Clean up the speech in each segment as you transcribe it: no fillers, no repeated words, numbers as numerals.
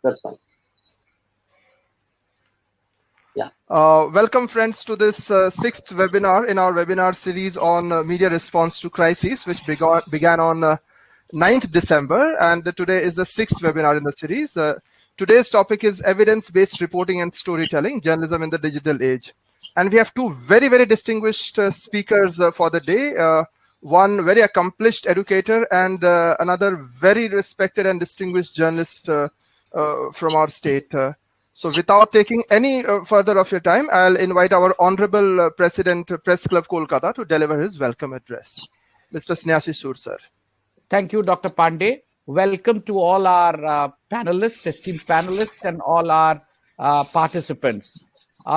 That's fine. Yeah. Welcome, friends, to this sixth webinar in our webinar series on media response to crises, which began on 9th December, and today is the sixth webinar in the series. Today's topic is evidence-based reporting and storytelling, journalism in the digital age. And we have two very, very distinguished speakers for the day. One very accomplished educator and another very respected and distinguished journalist from our state. So without taking any further of your time, I'll invite our Honorable President, Press Club Kolkata, to deliver his welcome address. Mr. Snyasi Sur, sir. Thank you, Dr. Pandey. Welcome to all our panelists, esteemed panelists, and all our participants.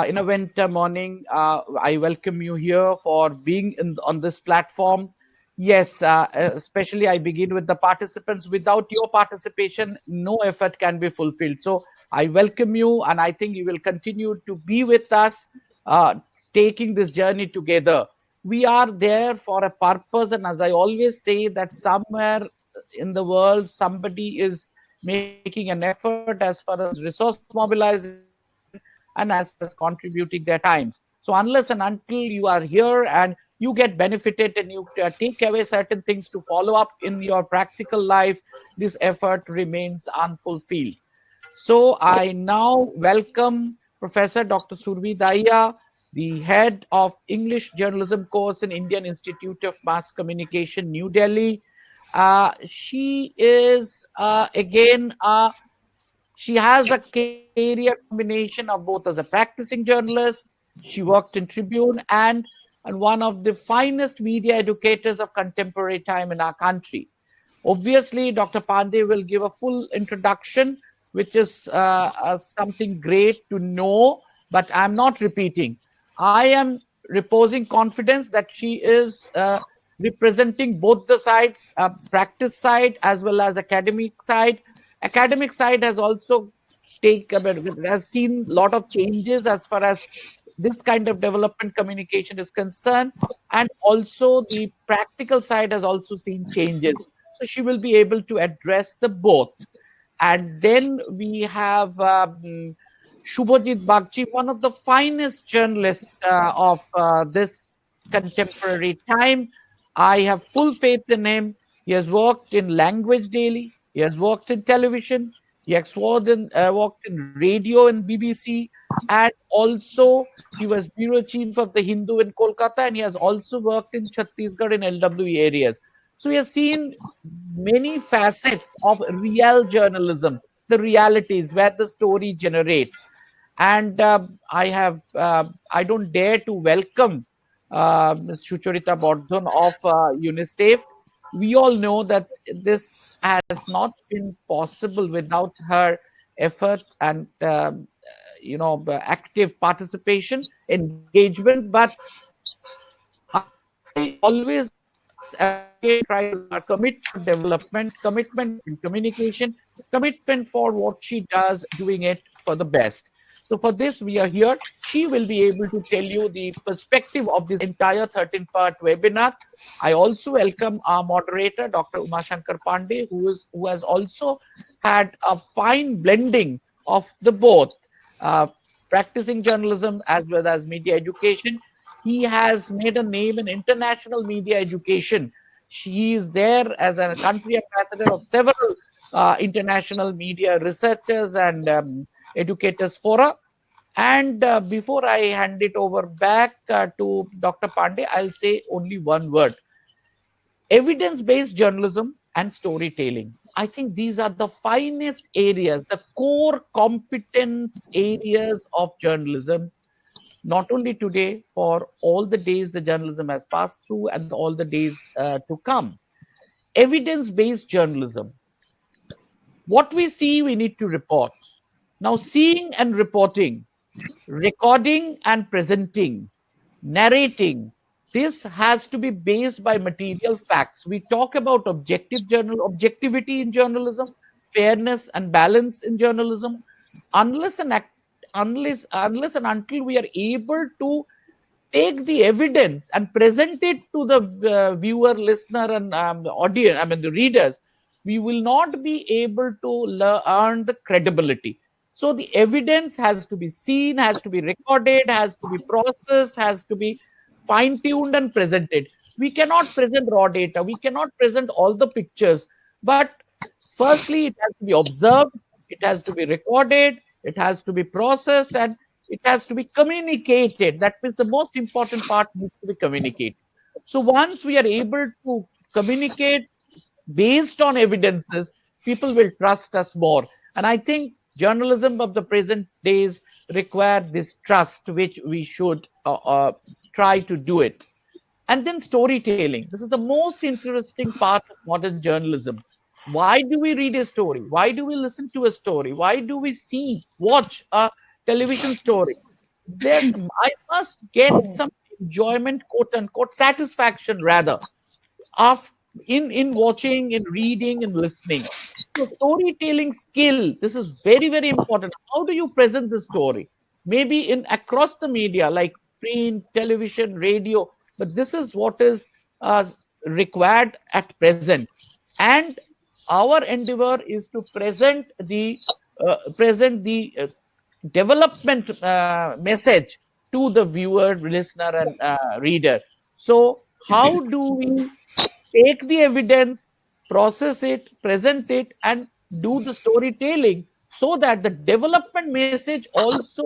In a winter morning, I welcome you here for being on this platform. Yes, especially I begin with the participants. Without your participation, no effort can be fulfilled. So I welcome you, and I think you will continue to be with us, taking this journey together. We are there for a purpose, and as I always say, that somewhere in the world, somebody is making an effort as far as resource mobilization and as far as contributing their times. So unless and until you are here and you get benefited and you take away certain things to follow up in your practical life, this effort remains unfulfilled. So I now welcome Professor Dr. Surbhi Dahiya, the head of English Journalism course in Indian Institute of Mass Communication, New Delhi. She is she has a career combination of both as a practicing journalist. She worked in Tribune and one of the finest media educators of contemporary time in our country. Obviously, Dr. Pandey will give a full introduction, which is something great to know, but I'm not repeating. I am reposing confidence that she is representing both the sides, practice side as well as academic side. Academic side has also has seen a lot of changes as far as this kind of development communication is concerned, and also the practical side has also seen changes. So she will be able to address the both. And then we have Suvojit Bagchi, one of the finest journalists of this contemporary time. I have full faith in him. He has worked in Language Daily. He has worked in television. He has worked in radio in BBC. And also, he was bureau chief of the Hindu in Kolkata. And he has also worked in Chhattisgarh in LWE areas. So he has seen many facets of real journalism, the realities where the story generates. And I don't dare to welcome Ms. Sucharita Bordhan of UNICEF. We all know that this has not been possible without her effort and active participation, engagement. But I always try to commit to development, commitment in communication, commitment for what she does, doing it for the best. So for this, we are here. She will be able to tell you the perspective of this entire 13-part webinar. I also welcome our moderator, Dr. Umashankar Pandey, who has also had a fine blending of the both, practicing journalism as well as media education. He has made a name in international media education. She is there as a country ambassador of several international media researchers and educators fora. And before I hand it over back to Dr. Pandey, I'll say only one word: evidence-based journalism and storytelling. I think these are the finest areas, the core competence areas of journalism, not only today, for all the days the journalism has passed through and all the days to come. Evidence-based journalism. What we see, we need to report. Now, seeing and reporting, recording and presenting, narrating, this has to be based by material facts. We talk about objectivity in journalism, fairness and balance in journalism. Unless and until we are able to take the evidence and present it to the viewer, listener, and audience, the readers, we will not be able to earn the credibility. So the evidence has to be seen, has to be recorded, has to be processed, has to be fine-tuned and presented. We cannot present raw data. We cannot present all the pictures. But firstly, it has to be observed, it has to be recorded, it has to be processed, and it has to be communicated. That means the most important part needs to be communicated. So once we are able to communicate based on evidences, people will trust us more. And I think journalism of the present days require this trust, which we should try to do it. And then storytelling. This is the most interesting part of modern journalism. Why do we read a story? Why do we listen to a story? Why do we watch a television story? Then I must get some enjoyment, quote unquote, satisfaction rather, of in watching, in reading, and listening. So storytelling skill, this is very, very important. How do you present the story? Maybe in across the media like print, television, radio, but this is what is required at present. And our endeavor is to present the development message to the viewer, listener, and reader. So how do we take the evidence, process it, present it, and do the storytelling so that the development message also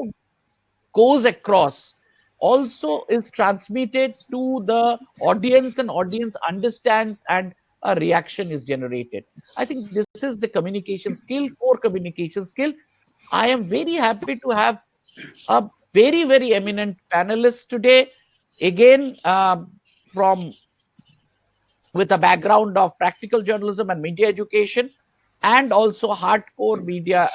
goes across, also is transmitted to the audience, and audience understands, and a reaction is generated. I think this is the communication skill, core communication skill. I am very happy to have a very, very eminent panelist today, again from with a background of practical journalism and media education, and also hardcore media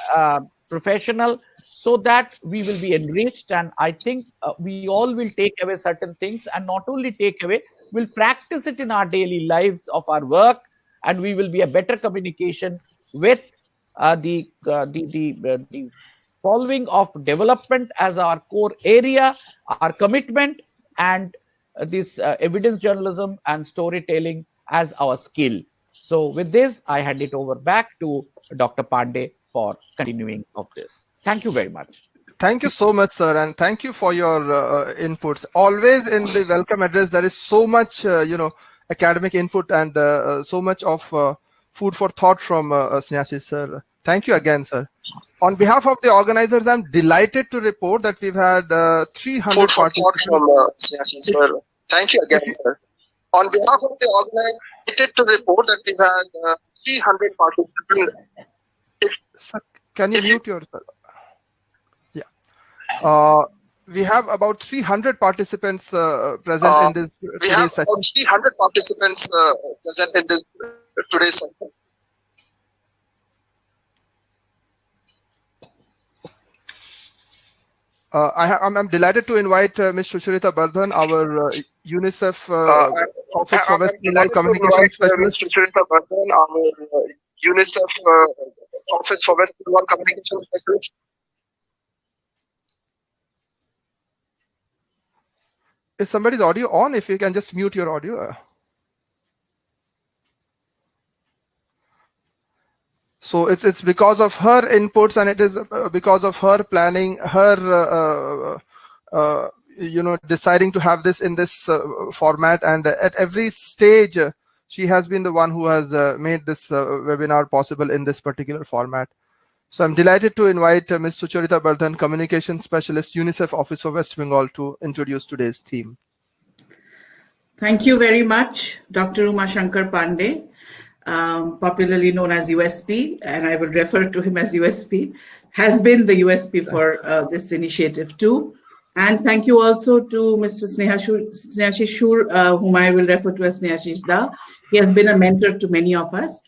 professional, so that we will be enriched. And I think we all will take away certain things, and not only take away, we'll practice it in our daily lives of our work, and we will be a better communication with the following of development as our core area, our commitment, and this evidence journalism and storytelling as our skill. So with this, I hand it over back to Dr. Pandey for continuing of this. Thank you very much. Thank you so much, sir, and thank you for your inputs. Always in the welcome address, there is so much, academic input and so much of food for thought from Snehashish, sir. Thank you again, sir. On behalf of the organizers, I'm delighted to report that we've had 300 participants. From Snehashish, sir. Thank you again, sir. On behalf of the organizers, delighted to report that we've had 300 participants. Sir, can you mute yourself? Yeah. We have about 300 participants present in this today's session. About 300 participants present in this today's session. I'm delighted to invite Ms. Sucharita Bardhan, our UNICEF Office for West Bengal Communication Specialist. Ms. Sucharita Bardhan, our UNICEF Office for West Bengal Communication Specialist. Is somebody's audio on? If you can just mute your audio. So it's because of her inputs, and it is because of her planning, her deciding to have this in this format, and at every stage she has been the one who has made this webinar possible in this particular format. So I'm delighted to invite Ms. Sucharita Bardhan, Communication Specialist, UNICEF Office for West Bengal, to introduce today's theme. Thank you very much, Dr. Umashankar Pandey, popularly known as USP, and I will refer to him as USP, has been the USP for this initiative too. And thank you also to Mr. Snehashish Shur, whom I will refer to as Snehashish Da. He has been a mentor to many of us.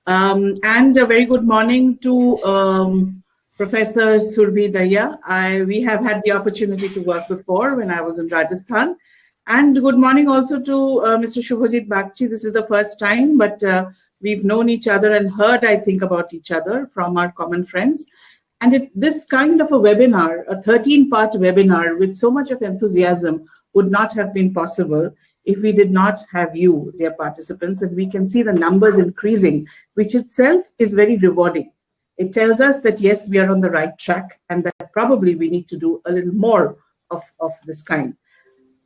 And a very good morning to Professor Surbhi Dahiya. We have had the opportunity to work before when I was in Rajasthan. And good morning also to Mr. Suvojit Bagchi. This is the first time, but we've known each other and heard, I think, about each other from our common friends. And this kind of a webinar, a 13-part webinar with so much of enthusiasm, would not have been possible if we did not have you, dear participants, and we can see the numbers increasing, which itself is very rewarding. It tells us that yes, we are on the right track and that probably we need to do a little more of this kind.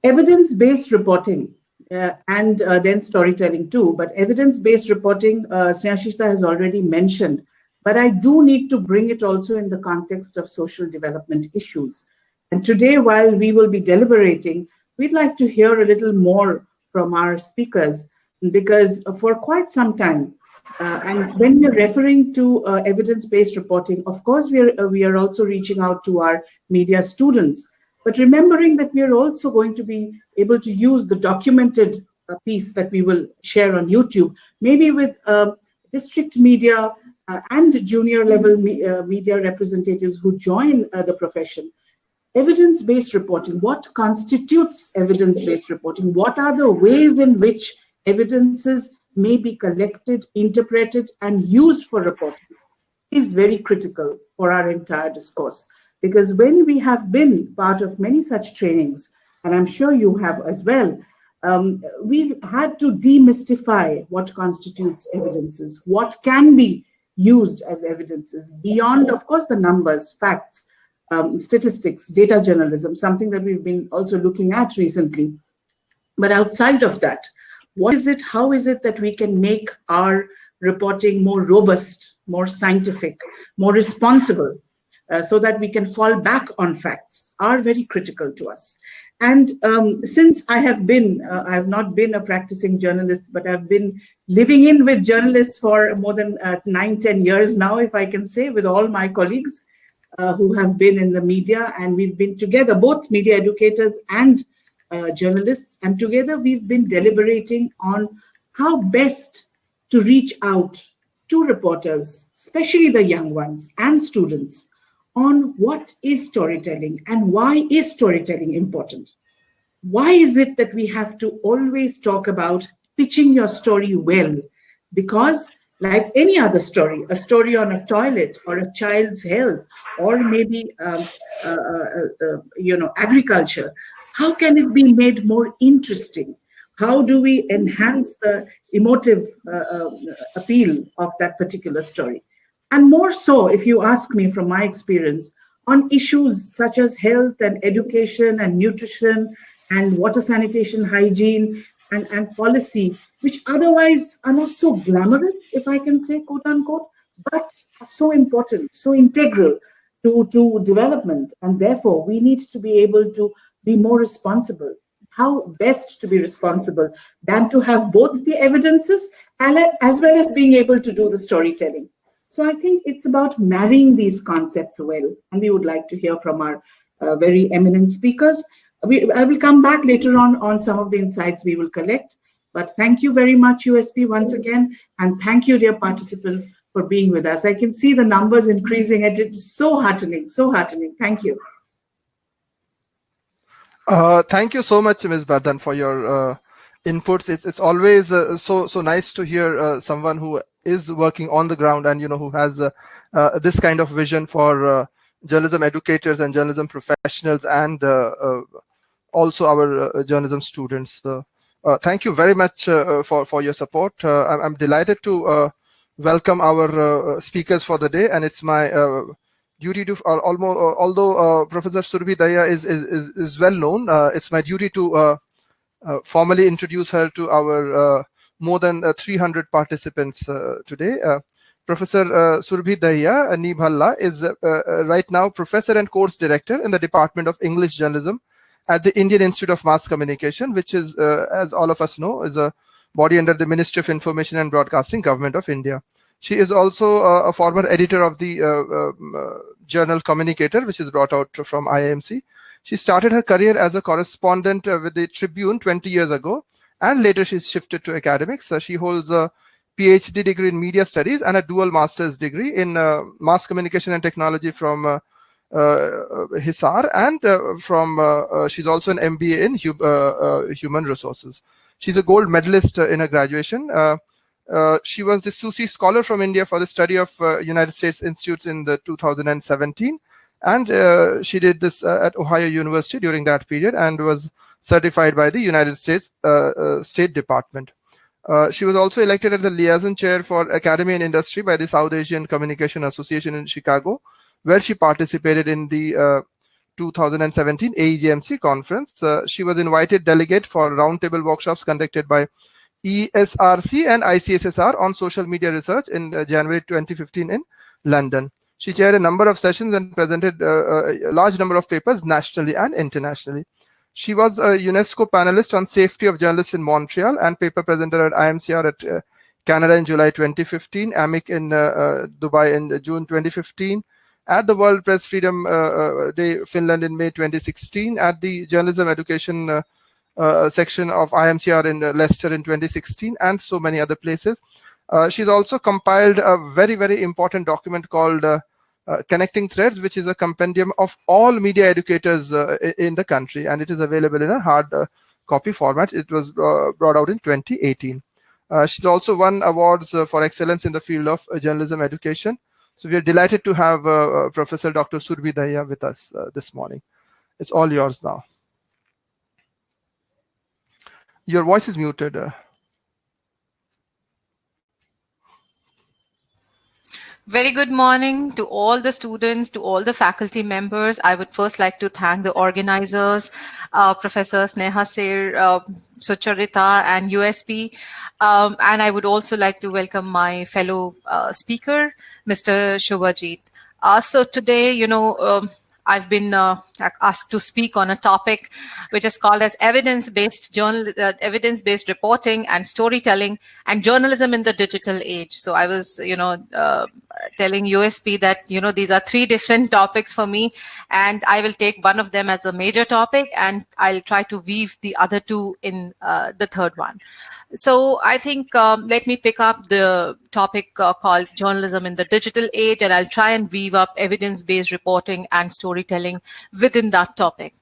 Evidence-based reporting and then storytelling too, but evidence-based reporting, Snehashishta has already mentioned, but I do need to bring it also in the context of social development issues. And today, while we will be deliberating, we'd like to hear a little more from our speakers, because for quite some time, and when we're referring to evidence-based reporting, of course, we are also reaching out to our media students, but remembering that we are also going to be able to use the documented piece that we will share on YouTube, maybe with district media and junior level media representatives who join the profession. Evidence-based reporting, what constitutes evidence-based reporting? What are the ways in which evidences may be collected, interpreted, and used for reporting is very critical for our entire discourse. Because when we have been part of many such trainings, and I'm sure you have as well, we've had to demystify what constitutes evidences, what can be used as evidences, beyond, of course, the numbers, facts, statistics, data journalism, something that we've been also looking at recently. But outside of that, what is it, how is it that we can make our reporting more robust, more scientific, more responsible, so that we can fall back on facts, are very critical to us. And since I have not been a practicing journalist, but I've been living in with journalists for more than 9-10 years now, if I can say, with all my colleagues who have been in the media, and we've been together, both media educators and journalists, and together we've been deliberating on how best to reach out to reporters, especially the young ones and students, on what is storytelling and why is storytelling important. Why is it that we have to always talk about pitching your story well? Because like any other story, a story on a toilet or a child's health, or maybe agriculture, how can it be made more interesting? How do we enhance the emotive appeal of that particular story? And more so, if you ask me from my experience, on issues such as health and education and nutrition and water sanitation, hygiene and policy, which otherwise are not so glamorous, if I can say, quote unquote, but are so important, so integral to development. And therefore, we need to be able to be more responsible. How best to be responsible than to have both the evidences and as well as being able to do the storytelling. So I think it's about marrying these concepts well, and we would like to hear from our very eminent speakers. I will come back later on some of the insights we will collect. But thank you very much, USP, once again, and thank you, dear participants, for being with us. I can see the numbers increasing, and it's so heartening, so heartening. Thank you. Thank you so much, Ms. Bardhan, for your inputs. It's always so nice to hear someone who is working on the ground and who has this kind of vision for journalism educators and journalism professionals, and also our journalism students. Thank you very much for your support. I'm delighted to welcome our speakers for the day, and it's my duty to although Professor Surbhi Dahiya is well known, it's my duty to formally introduce her to our more than 300 participants today. Professor Surbhi Dahiya Nibhalla is right now Professor and Course Director in the Department of English Journalism at the Indian Institute of Mass Communication, which is, as all of us know, is a body under the Ministry of Information and Broadcasting, Government of India. She is also a former editor of the journal Communicator, which is brought out from IIMC. She started her career as a correspondent with the Tribune 20 years ago, and later she shifted to academics. She holds a PhD degree in media studies and a dual master's degree in mass communication and technology from Hisar, and she's also an MBA in human resources. She's a gold medalist in her graduation. She was the Susi Scholar from India for the study of United States Institutes in the 2017, and she did this at Ohio University during that period, and was certified by the United States State Department. She was also elected as the liaison chair for academy and industry by the South Asian Communication Association in Chicago, where she participated in the 2017 AEGMC conference. She was invited delegate for roundtable workshops conducted by ESRC and ICSSR on social media research in January 2015 in London. She chaired a number of sessions and presented a large number of papers nationally and internationally. She was a UNESCO panelist on safety of journalists in Montreal and paper presenter at IMCR at Canada in July 2015, AMIC in Dubai in June 2015, at the World Press Freedom Day Finland in May 2016, at the Journalism Education section of IMCR in Leicester in 2016, and so many other places. She's also compiled a very, very important document called Connecting Threads, which is a compendium of all media educators in the country, and it is available in a hard copy format. It was brought out in 2018. She's also won awards for excellence in the field of journalism education. So we are delighted to have Professor Dr. Surbhi Dahiya with us this morning. It's all yours now. Your voice is muted. Very good morning to all the students, to all the faculty members. I would first like to thank the organizers, Professor Sneha Sir, Sucharita, and USP. And I would also like to welcome my fellow speaker, Mr. Suvojit. So today, I've been asked to speak on a topic which is called as evidence-based reporting and storytelling and journalism in the digital age. So I was, telling USP that, these are three different topics for me, and I will take one of them as a major topic, and I'll try to weave the other two in the third one. So I think let me pick up the topic called journalism in the digital age, and I'll try and weave up evidence-based reporting and storytelling within that topic.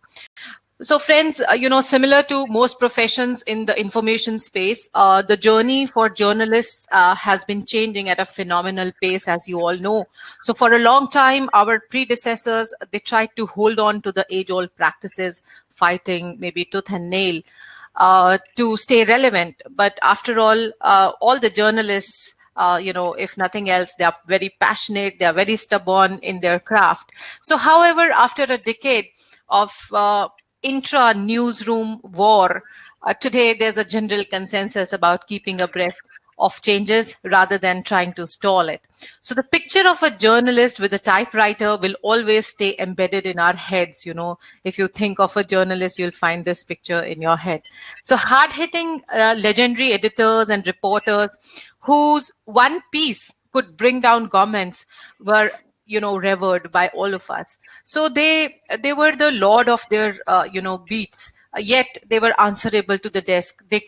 So friends, similar to most professions in the information space, the journey for journalists has been changing at a phenomenal pace, as you all know. So for a long time, our predecessors, they tried to hold on to the age-old practices, fighting maybe tooth and nail, to stay relevant. But after all the journalists, if nothing else, they are very passionate, they are very stubborn in their craft. So however, after a decade of intra-newsroom war, today there's a general consensus about keeping abreast of changes rather than trying to stall it. So the picture of a journalist with a typewriter will always stay embedded in our heads. If you think of a journalist, you'll find this picture in your head. So hard-hitting legendary editors and reporters whose one piece could bring down governments were revered by all of us. So they were the lord of their beats, yet they were answerable to the desk. The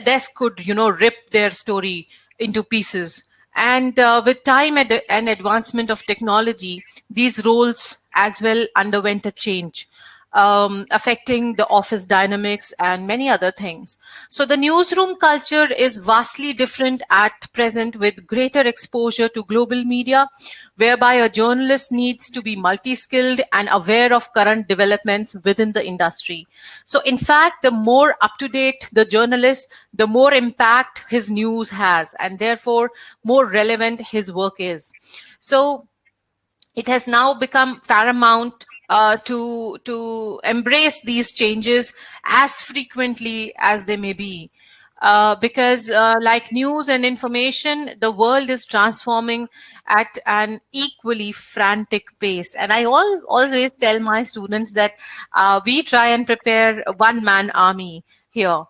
desk could rip their story into pieces. And with time and advancement of technology, these roles as well underwent a change, affecting the office dynamics and many other things. So the newsroom culture is vastly different at present, with greater exposure to global media, whereby a journalist needs to be multi-skilled and aware of current developments within the industry. So in fact, the more up-to-date the journalist, the more impact his news has, and therefore more relevant his work is. So it has now become paramount to embrace these changes as frequently as they may be. Because like news and information, the world is transforming at an equally frantic pace. And I always tell my students that we try and prepare one-man army here.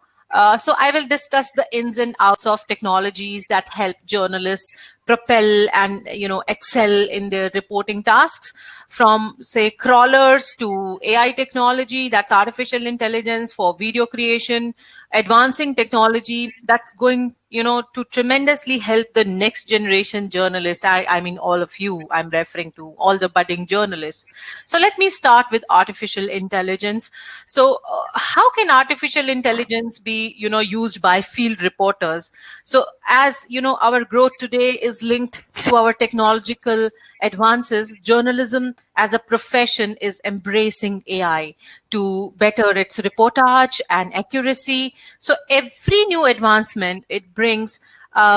So I will discuss the ins and outs of technologies that help journalists propel and excel in their reporting tasks, from say crawlers to AI technology, that's artificial intelligence for video creation, advancing technology that's going to tremendously help the next generation journalists. I mean all of you, I'm referring to all the budding journalists. So let me start with artificial intelligence. So how can artificial intelligence be used by field reporters? So as our growth today is is linked to our technological advances, journalism as a profession is embracing AI to better its reportage and accuracy. So every new advancement, it brings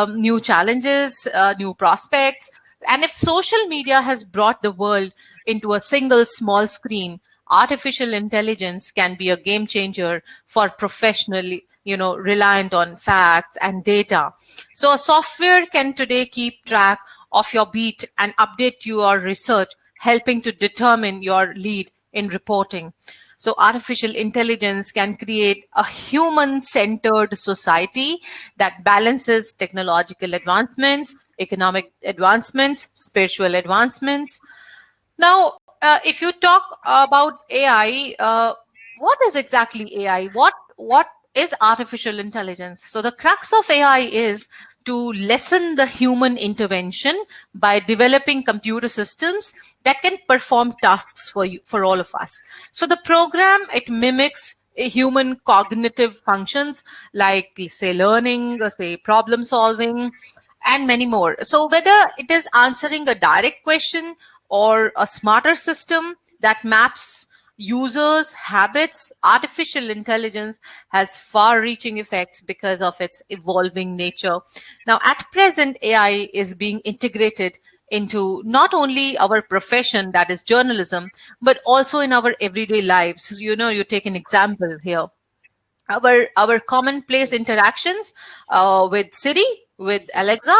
new challenges, new prospects. And if social media has brought the world into a single small screen, artificial intelligence can be a game changer for professionally, reliant on facts and data. So a software can today keep track of your beat and update your research, helping to determine your lead in reporting. So artificial intelligence can create a human-centered society that balances technological advancements, economic advancements, spiritual advancements. Now, if you talk about AI, what is exactly AI? What is artificial intelligence? So the crux of AI is to lessen the human intervention by developing computer systems that can perform tasks for all of us. So the program, it mimics human cognitive functions like, say, learning, say, problem solving, and many more. So whether it is answering a direct question or a smarter system that maps users' habits, artificial intelligence has far-reaching effects because of its evolving nature. Now, at present, AI is being integrated into not only our profession, that is journalism, but also in our everyday lives. So, you take an example here. Our commonplace interactions with Siri, with Alexa,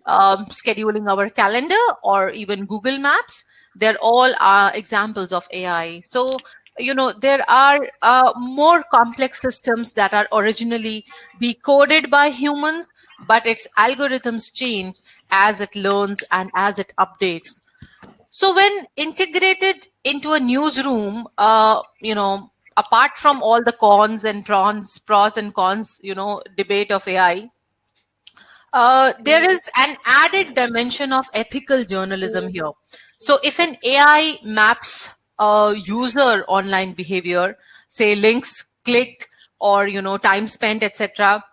scheduling our calendar, or even Google Maps, they're all examples of AI. So, there are more complex systems that are originally be coded by humans, but its algorithms change as it learns and as it updates. So when integrated into a newsroom, apart from all the cons and pros and cons, debate of AI, there is an added dimension of ethical journalism here. So if an AI maps a user online behavior, say links clicked or time spent, etc.,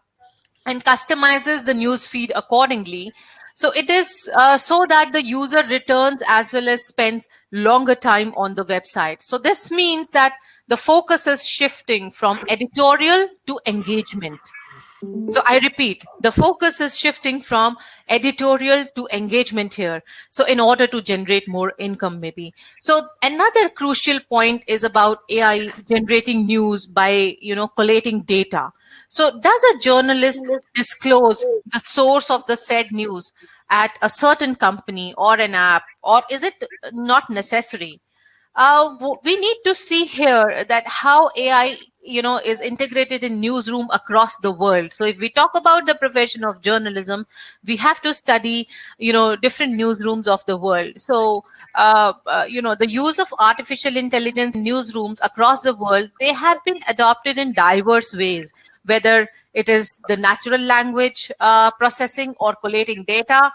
and customizes the news feed accordingly, so it is so that the user returns as well as spends longer time on the website. So this means that the focus is shifting from editorial to engagement. So I repeat, the focus is shifting from editorial to engagement here. So in order to generate more income, maybe. So another crucial point is about AI generating news by, collating data. So does a journalist disclose the source of the said news at a certain company or an app, or is it not necessary? We need to see here that how AI, is integrated in newsroom across the world. So if we talk about the profession of journalism, we have to study, different newsrooms of the world. So, the use of artificial intelligence in newsrooms across the world, they have been adopted in diverse ways, whether it is the natural language processing or collating data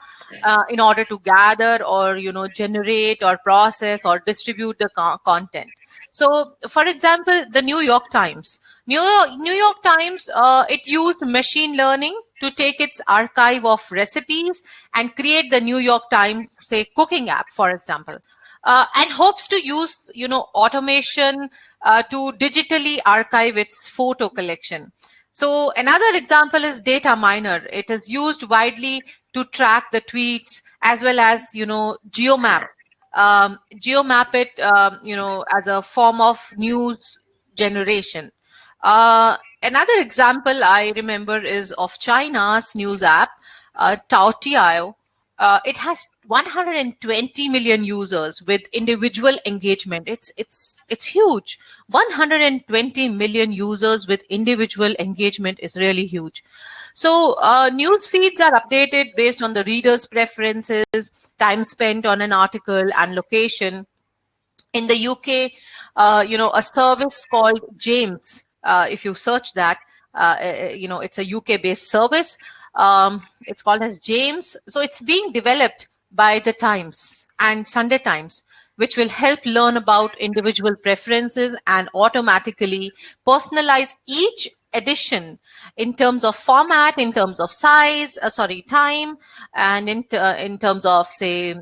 in order to gather or generate or process or distribute the content. So, for example, the New York Times. New York Times, it used machine learning to take its archive of recipes and create the New York Times, say, cooking app, for example. And hopes to use, automation to digitally archive its photo collection. So another example is Data Miner. It is used widely to track the tweets as well as, geomap. Geomap it, as a form of news generation. Another example I remember is of China's news app, Taotiao. It has 120 million users with individual engagement. It's huge. 120 million users with individual engagement is really huge. So news feeds are updated based on the reader's preferences, time spent on an article, and location. In the UK, a service called James, if you search that, it's a UK-based service. It's called as James. So it's being developed by the Times and Sunday Times, which will help learn about individual preferences and automatically personalize each edition in terms of format, in terms of size, time, and in terms of, say,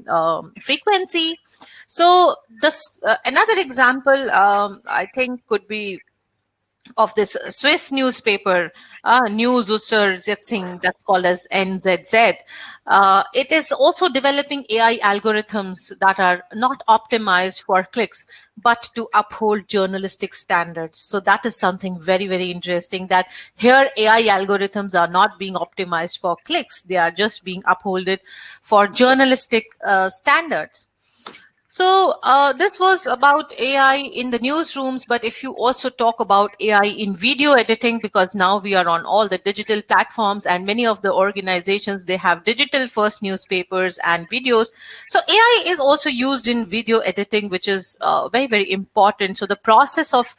frequency. So this another example, I think, could be of this Swiss newspaper, News Untersetzung, that's called as NZZ. It is also developing AI algorithms that are not optimized for clicks, but to uphold journalistic standards. So that is something very, very interesting, that here AI algorithms are not being optimized for clicks. They are just being upholded for journalistic standards. So this was about AI in the newsrooms, but if you also talk about AI in video editing, because now we are on all the digital platforms and many of the organizations, they have digital first newspapers and videos. So AI is also used in video editing, which is very, very important. So the process of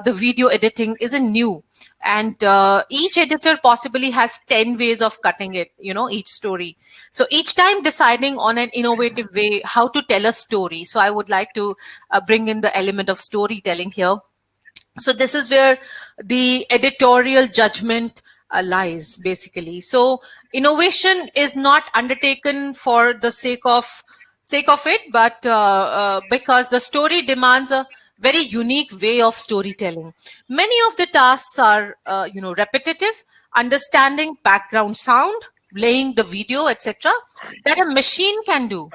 the video editing isn't new, and each editor possibly has 10 ways of cutting it, each story. So each time deciding on an innovative way how to tell a story. So I would like to bring in the element of storytelling here. So this is where the editorial judgment lies, basically. So innovation is not undertaken for the sake of it, but because the story demands a very unique way of storytelling. Many of the tasks are, repetitive, understanding background sound, playing the video, etc., that a machine can do.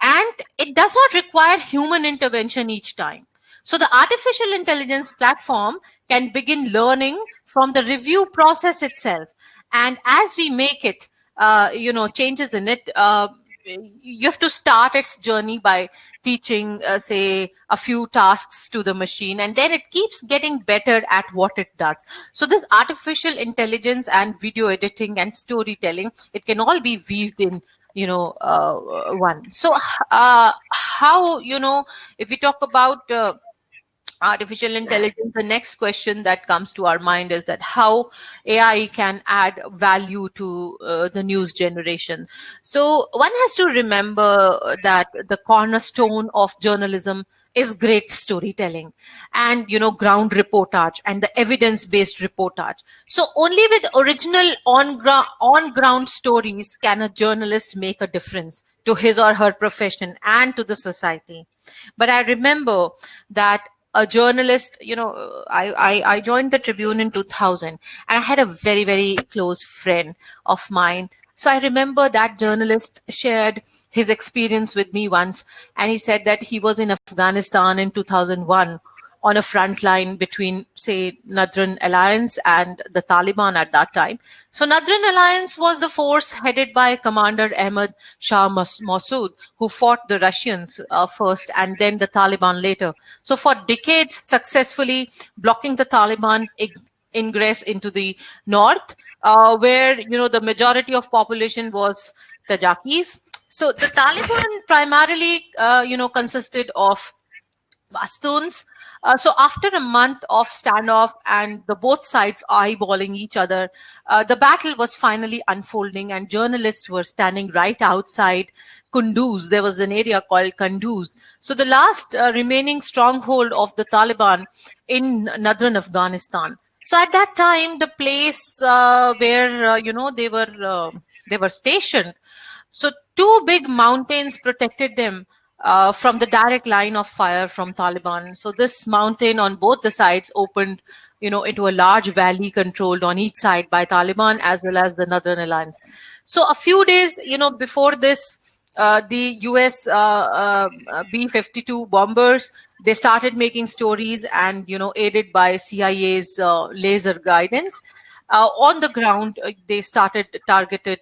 And it does not require human intervention each time. So the artificial intelligence platform can begin learning from the review process itself. And as we make it, changes in it, you have to start its journey by teaching, say, a few tasks to the machine, and then it keeps getting better at what it does. So this artificial intelligence and video editing and storytelling, it can all be weaved in, one. So how, if we talk about artificial intelligence, the next question that comes to our mind is that how AI can add value to the news generation. So one has to remember that the cornerstone of journalism is great storytelling and, ground reportage and the evidence-based reportage. So only with original on-ground stories can a journalist make a difference to his or her profession and to the society. But I remember that a journalist, I joined the Tribune in 2000, and I had a very, very close friend of mine. So I remember that journalist shared his experience with me once, and he said that he was in Afghanistan in 2001 on a front line between, say, Nadran Alliance and the Taliban at that time. So Nadran Alliance was the force headed by Commander Ahmad Shah Massoud, who fought the Russians first and then the Taliban later. So for decades, successfully blocking the Taliban ingress into the north, where, the majority of population was Tajakis. So the Taliban primarily, consisted of Pashtuns. So after a month of standoff and the both sides eyeballing each other, the battle was finally unfolding, and journalists were standing right outside Kunduz. There was an area called Kunduz. So the last remaining stronghold of the Taliban in northern Afghanistan. So at that time, the place where they were stationed. So two big mountains protected them from the direct line of fire from Taliban. So this mountain on both the sides opened, into a large valley controlled on each side by Taliban as well as the Northern Alliance. So a few days, before this, the US B-52 bombers, they started making stories and, aided by CIA's laser guidance. On the ground, they started targeted,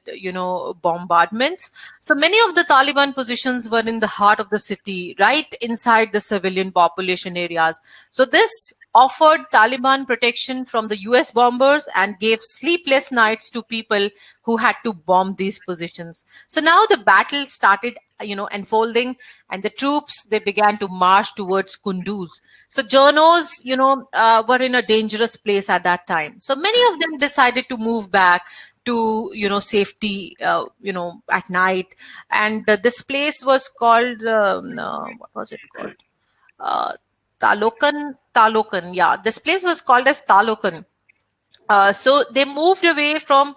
bombardments. So many of the Taliban positions were in the heart of the city, right inside the civilian population areas. So this offered Taliban protection from the US bombers and gave sleepless nights to people who had to bomb these positions. So now the battle started, unfolding, and the troops, they began to march towards Kunduz. So journos, were in a dangerous place at that time. So many of them decided to move back to, safety, at night. And this place was called, what was it called? Talokan. Yeah, this place was called as Talokan. So they moved away from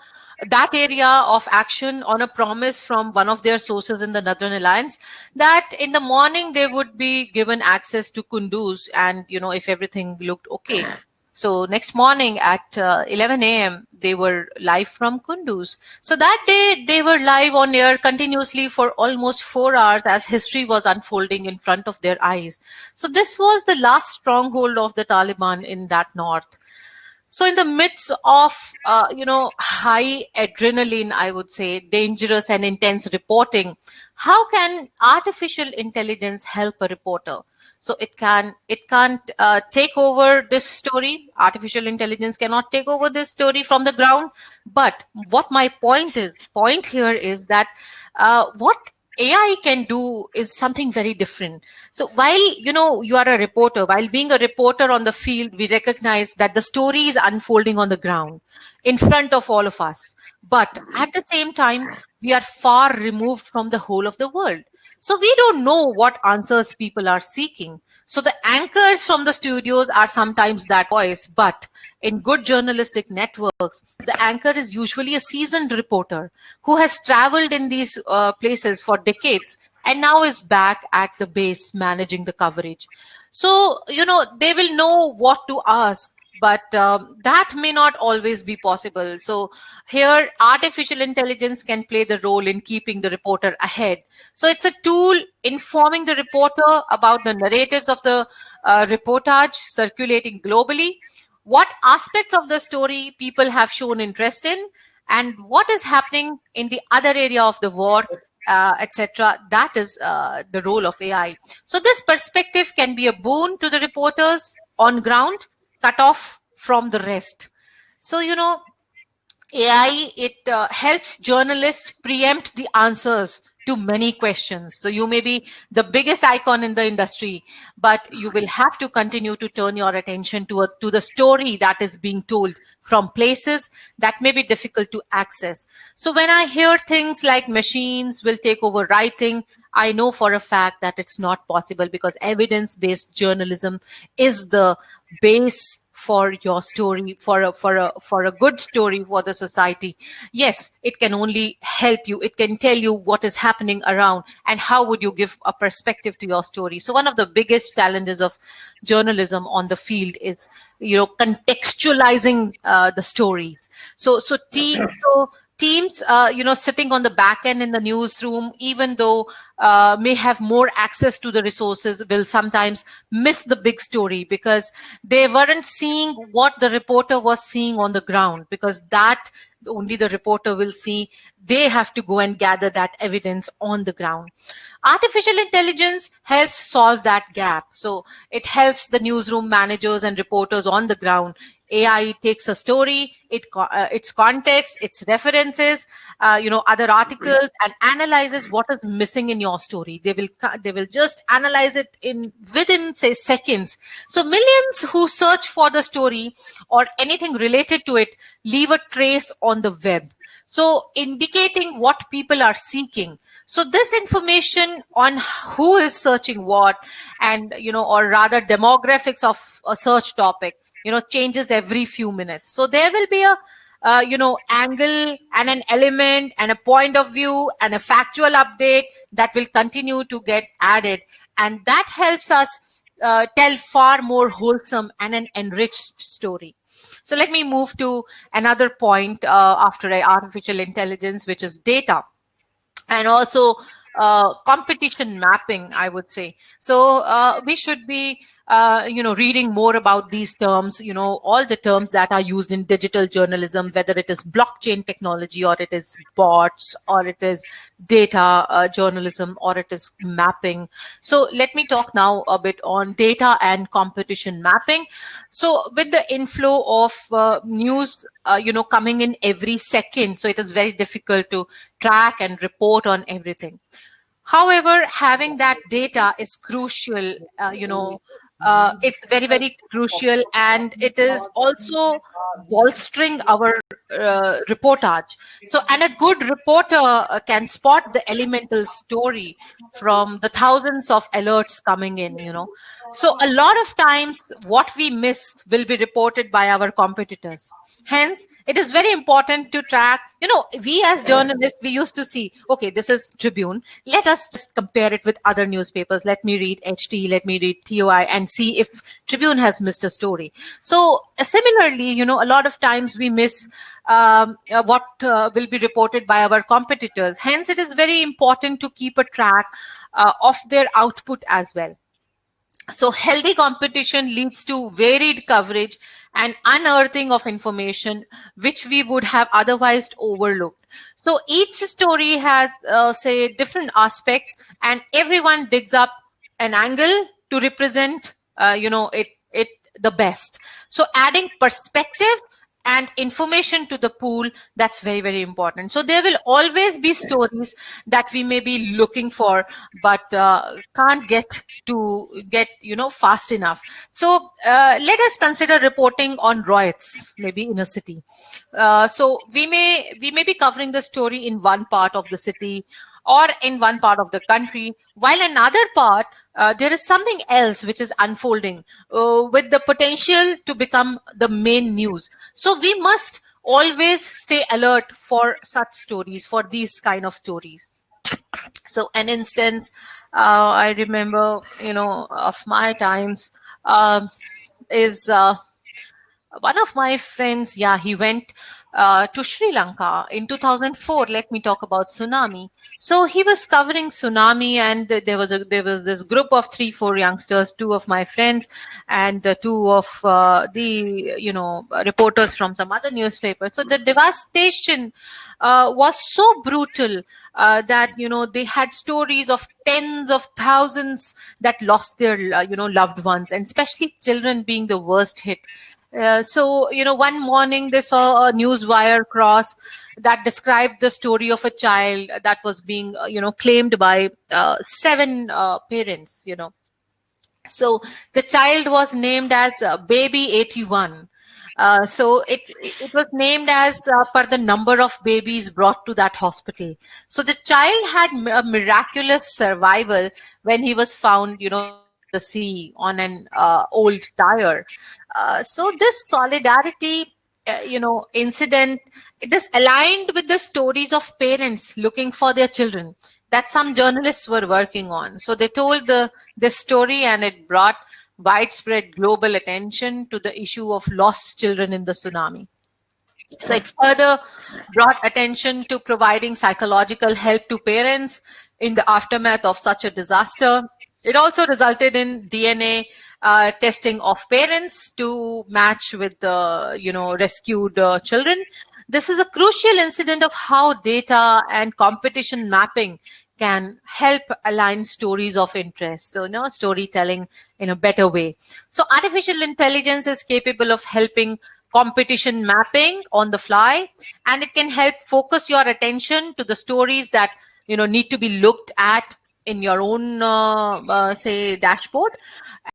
that area of action on a promise from one of their sources in the Northern Alliance that in the morning they would be given access to Kunduz, and if everything looked okay. So next morning at 11 a.m. they were live from Kunduz. So that day they were live on air continuously for almost 4 hours as history was unfolding in front of their eyes. So this was the last stronghold of the Taliban in that north. So in the midst of, high adrenaline, I would say, dangerous and intense reporting, how can artificial intelligence help a reporter? So it can't take over this story. Artificial intelligence cannot take over this story from the ground. But what my point here is that what AI can do is something very different. So while, you are a reporter, while being a reporter on the field, we recognize that the story is unfolding on the ground in front of all of us. But at the same time, we are far removed from the whole of the world. So we don't know what answers people are seeking. So the anchors from the studios are sometimes that voice, but in good journalistic networks, the anchor is usually a seasoned reporter who has traveled in these places for decades and now is back at the base managing the coverage. So, they will know what to ask, but that may not always be possible. So here, artificial intelligence can play the role in keeping the reporter ahead. So it's a tool informing the reporter about the narratives of the reportage circulating globally, what aspects of the story people have shown interest in, and what is happening in the other area of the war, etc. That is the role of AI. So this perspective can be a boon to the reporters on ground, cut off from the rest. So, AI, it helps journalists preempt the answers to many questions. So you may be the biggest icon in the industry, but you will have to continue to turn your attention to the story that is being told from places that may be difficult to access. So when I hear things like machines will take over writing, I know for a fact that it's not possible, because evidence-based journalism is the base for your story, for a good story for the society. Yes, it can only help you. It can tell you what is happening around and how would you give a perspective to your story. So one of the biggest challenges of journalism on the field is, contextualizing the stories. So teams, sitting on the back end in the newsroom, even though may have more access to the resources, will sometimes miss the big story because they weren't seeing what the reporter was seeing on the ground, because that only the reporter will see. They have to go and gather that evidence on the ground. Artificial intelligence helps solve that gap. So it helps the newsroom managers and reporters on the ground. AI takes a story, its context, its references, other articles, and analyzes what is missing in your story. They will just analyze it within, say, seconds. So millions who search for the story or anything related to it leave a trace on the web, so indicating what people are seeking. So this information on who is searching what, and or rather demographics of a search topic, changes every few minutes. So there will be a angle and an element and a point of view and a factual update that will continue to get added, and that helps us tell far more wholesome and an enriched story. So let me move to another point after artificial intelligence, which is data, and also competition mapping, I would say. So we should be reading more about these terms, all the terms that are used in digital journalism, whether it is blockchain technology or it is bots or it is data journalism or it is mapping. So let me talk now a bit on data and competition mapping. So with the inflow of news, coming in every second, so it is very difficult to track and report on everything. However, having that data is crucial, it's very, very crucial, and it is also bolstering our reportage. So, and a good reporter can spot the elemental story from the thousands of alerts coming in, So a lot of times what we miss will be reported by our competitors. Hence, it is very important to track, we as journalists, we used to see, okay, this is Tribune. Let us just compare it with other newspapers. Let me read HT, let me read TOI and see if Tribune has missed a story. So similarly, a lot of times we miss what will be reported by our competitors. Hence, it is very important to keep a track of their output as well. So healthy competition leads to varied coverage and unearthing of information which we would have otherwise overlooked. So each story has, say, different aspects, and everyone digs up an angle to represent, it the best. So adding perspective and information to the pool, that's very, very important. So there will always be stories that we may be looking for, but can't get fast enough. So let us consider reporting on riots, maybe in a city. So we may be covering the story in one part of the city or in one part of the country, while another part, there is something else which is unfolding with the potential to become the main news. So we must always stay alert for such stories, for these kind of stories. So an instance I remember, of my times is one of my friends, he went to Sri Lanka in 2004. Let me talk about tsunami. So he was covering tsunami, and there was this group of 3-4 youngsters, 2 of my friends, and 2 of the reporters from some other newspaper. So the devastation was so brutal that they had stories of tens of thousands that lost their loved ones, and especially children being the worst hit. So, one morning they saw a news wire cross that described the story of a child that was being, claimed by 7 parents, So the child was named as Baby 81. So it was named as per the number of babies brought to that hospital. So the child had a miraculous survival when he was found, in the sea on an old tire. So this solidarity, incident, this aligned with the stories of parents looking for their children that some journalists were working on. So they told this story, and it brought widespread global attention to the issue of lost children in the tsunami. So it further brought attention to providing psychological help to parents in the aftermath of such a disaster. It also resulted in DNA testing of parents to match with the rescued children. This is a crucial incident of how data and competition mapping can help align stories of interest. So, storytelling in a better way. So artificial intelligence is capable of helping competition mapping on the fly, and it can help focus your attention to the stories that need to be looked at in your own say dashboard.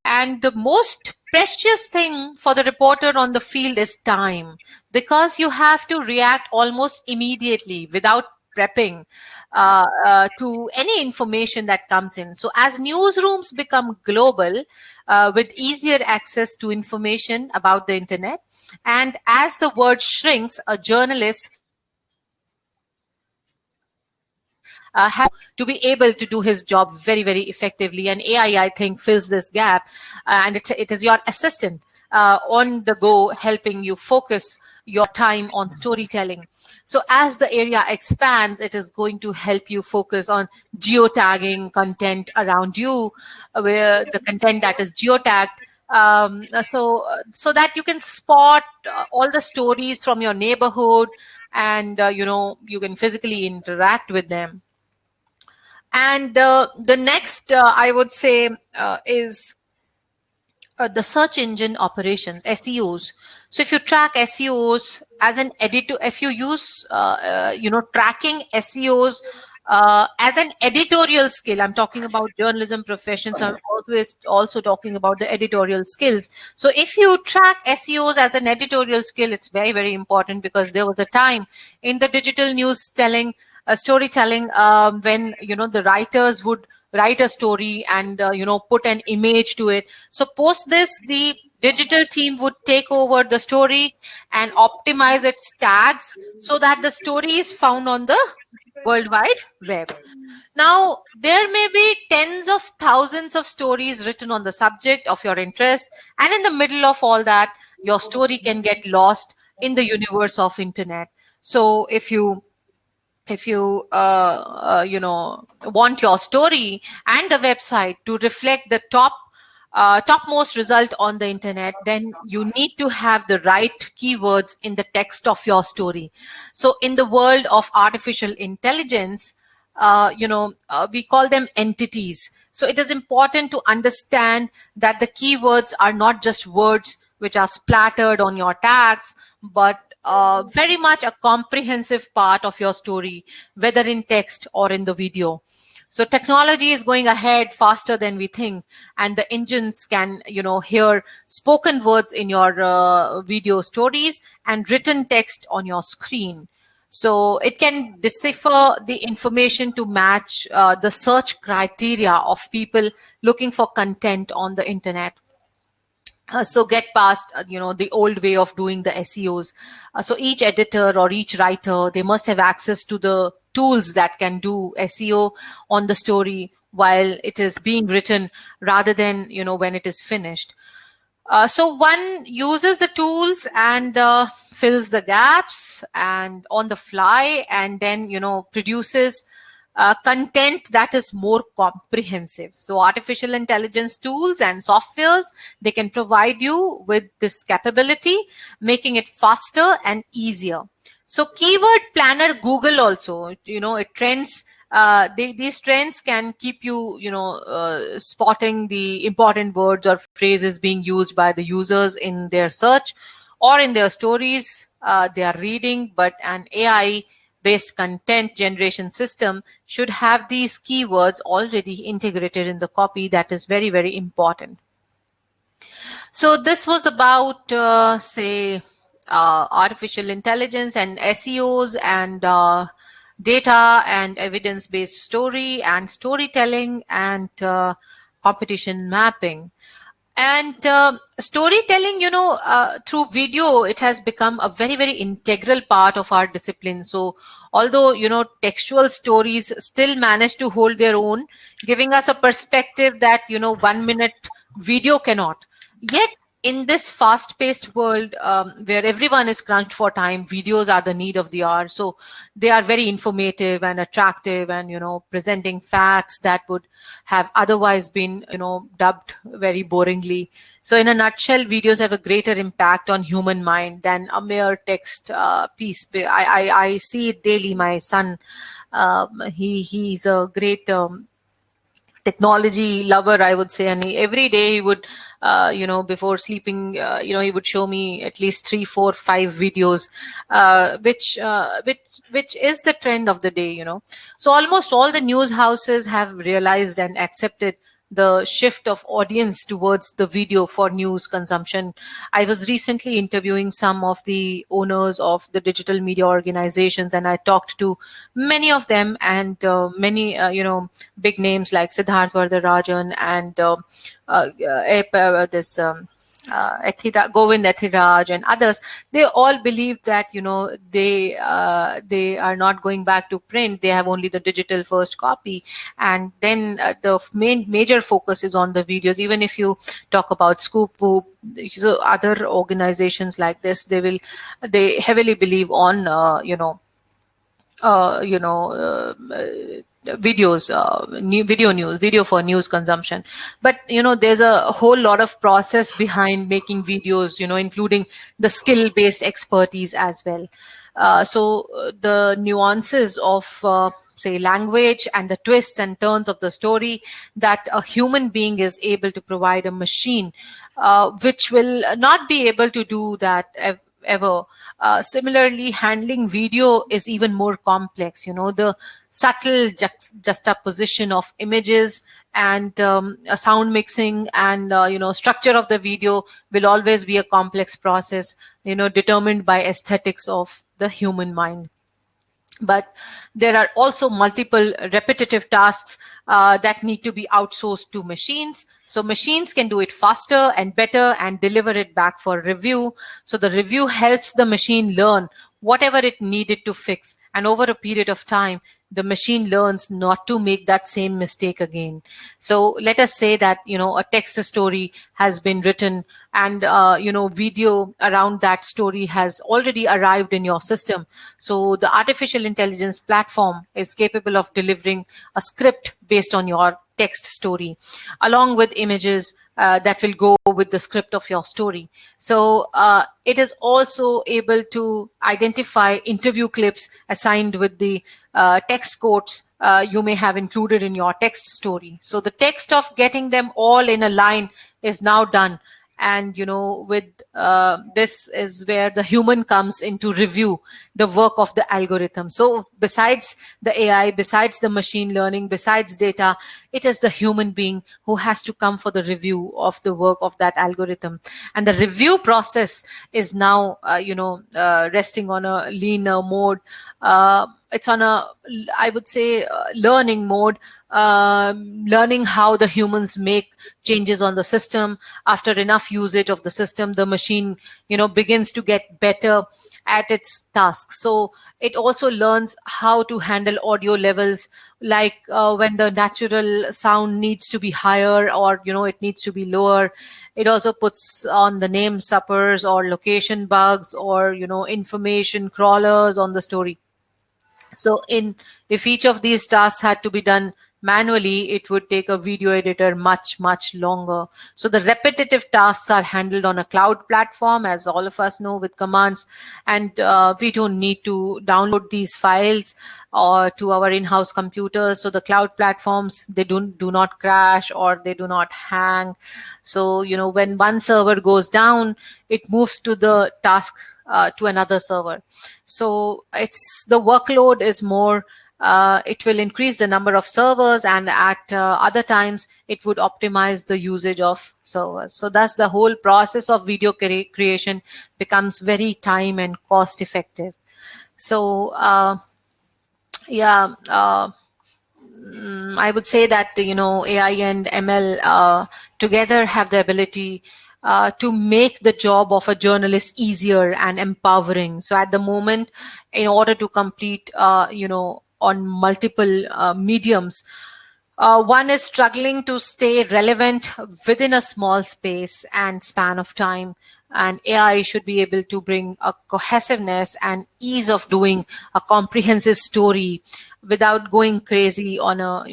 And the most precious thing for the reporter on the field is time, because you have to react almost immediately without prepping to any information that comes in. So as newsrooms become global with easier access to information about the internet, and as the world shrinks, a journalist have to be able to do his job very, very effectively. And AI, I think, fills this gap. And it is your assistant on the go, helping you focus your time on storytelling. So as the area expands, it is going to help you focus on geotagging content around you, where the content that is geotagged, so that you can spot all the stories from your neighborhood, and you can physically interact with them. And the next, I would say, is the search engine operations, SEOs. So if you track SEOs as an editor, if you use, tracking SEOs As an editorial skill, I'm talking about journalism professions. So I'm always also talking about the editorial skills. So if you track SEOs as an editorial skill, it's very, very important, because there was a time in the digital news telling, storytelling, when, the writers would write a story and, put an image to it. So post this, the digital team would take over the story and optimize its tags so that the story is found on the World Wide Web. Now, there may be tens of thousands of stories written on the subject of your interest, and in the middle of all that, your story can get lost in the universe of internet. So if you want your story and the website to reflect the topmost result on the internet, then you need to have the right keywords in the text of your story. So in the world of artificial intelligence, we call them entities. So it is important to understand that the keywords are not just words which are splattered on your tags, but very much a comprehensive part of your story, whether in text or in the video. So technology is going ahead faster than we think, and the engines can, hear spoken words in your video stories and written text on your screen. So it can decipher the information to match the search criteria of people looking for content on the internet. So get past, the old way of doing the SEOs. So each editor or each writer, they must have access to the tools that can do SEO on the story while it is being written, rather than, when it is finished. So one uses the tools and fills the gaps and on the fly, and then, produces content that is more comprehensive. So artificial intelligence tools and softwares, they can provide you with this capability, making it faster and easier. So keyword planner Google also, it trends. These trends can keep you, spotting the important words or phrases being used by the users in their search or in their stories they are reading. But an AI-based content generation system should have these keywords already integrated in the copy. That is very, very important. So this was about, artificial intelligence and SEOs and data and evidence-based story and storytelling and competition mapping. And storytelling, through video, it has become a very, very integral part of our discipline. So although, textual stories still manage to hold their own, giving us a perspective that, 1 minute video cannot. Yet, in this fast-paced world where everyone is crunched for time, videos are the need of the hour. So they are very informative and attractive and, presenting facts that would have otherwise been, dubbed very boringly. So in a nutshell, videos have a greater impact on human mind than a mere text piece. I see it daily. My son, he's a great technology lover, I would say, and every day he would, before sleeping, he would show me at least 3, 4, 5 videos, which is the trend of the day. So almost all the news houses have realized and accepted the shift of audience towards the video for news consumption. I was recently interviewing some of the owners of the digital media organizations, and I talked to many of them, and many, big names like Siddharth Vardarajan and Govind Ethiraj and others. They all believe that, they are not going back to print. They have only the digital first copy, and then the major focus is on the videos. Even if you talk about Scoop Whoop, so other organizations like this, they heavily believe on videos, video for news consumption. But there's a whole lot of process behind making videos, including the skill-based expertise as well. So the nuances of say language and the twists and turns of the story that a human being is able to provide, a machine which will not be able to do that ever. Similarly, handling video is even more complex. The subtle juxtaposition of images and a sound mixing and structure of the video will always be a complex process, determined by aesthetics of the human mind. But there are also multiple repetitive tasks that need to be outsourced to machines. So machines can do it faster and better and deliver it back for review. So the review helps the machine learn whatever it needed to fix. And over a period of time, the machine learns not to make that same mistake again. So let us say that, a text story has been written and, video around that story has already arrived in your system. So the artificial intelligence platform is capable of delivering a script based on your text story, along with images that will go with the script of your story. So it is also able to identify interview clips assigned with the text quotes you may have included in your text story. So the text of getting them all in a line is now done. And, with this is where the human comes in to review the work of the algorithm. So besides the AI, besides the machine learning, besides data, it is the human being who has to come for the review of the work of that algorithm. And the review process is now, resting on a leaner mode. It's on a, I would say, learning mode, learning how the humans make changes on the system. After enough usage of the system, the machine, begins to get better at its tasks. So it also learns how to handle audio levels, like when the natural sound needs to be higher or, it needs to be lower. It also puts on the name suppers or location bugs or, information crawlers on the story. So if each of these tasks had to be done manually, it would take a video editor much, much longer. So the repetitive tasks are handled on a cloud platform, as all of us know, with commands. And we don't need to download these files or to our in-house computers. So the cloud platforms, they do not crash or they do not hang. So, when one server goes down, it moves to the task to another server. So the workload is more, it will increase the number of servers, and at other times it would optimize the usage of servers. So thus the whole process of video creation becomes very time and cost effective. So I would say that, AI and ML together have the ability to make the job of a journalist easier and empowering. So at the moment, in order to complete, on multiple mediums, one is struggling to stay relevant within a small space and span of time. And AI should be able to bring a cohesiveness and ease of doing a comprehensive story without going crazy on a,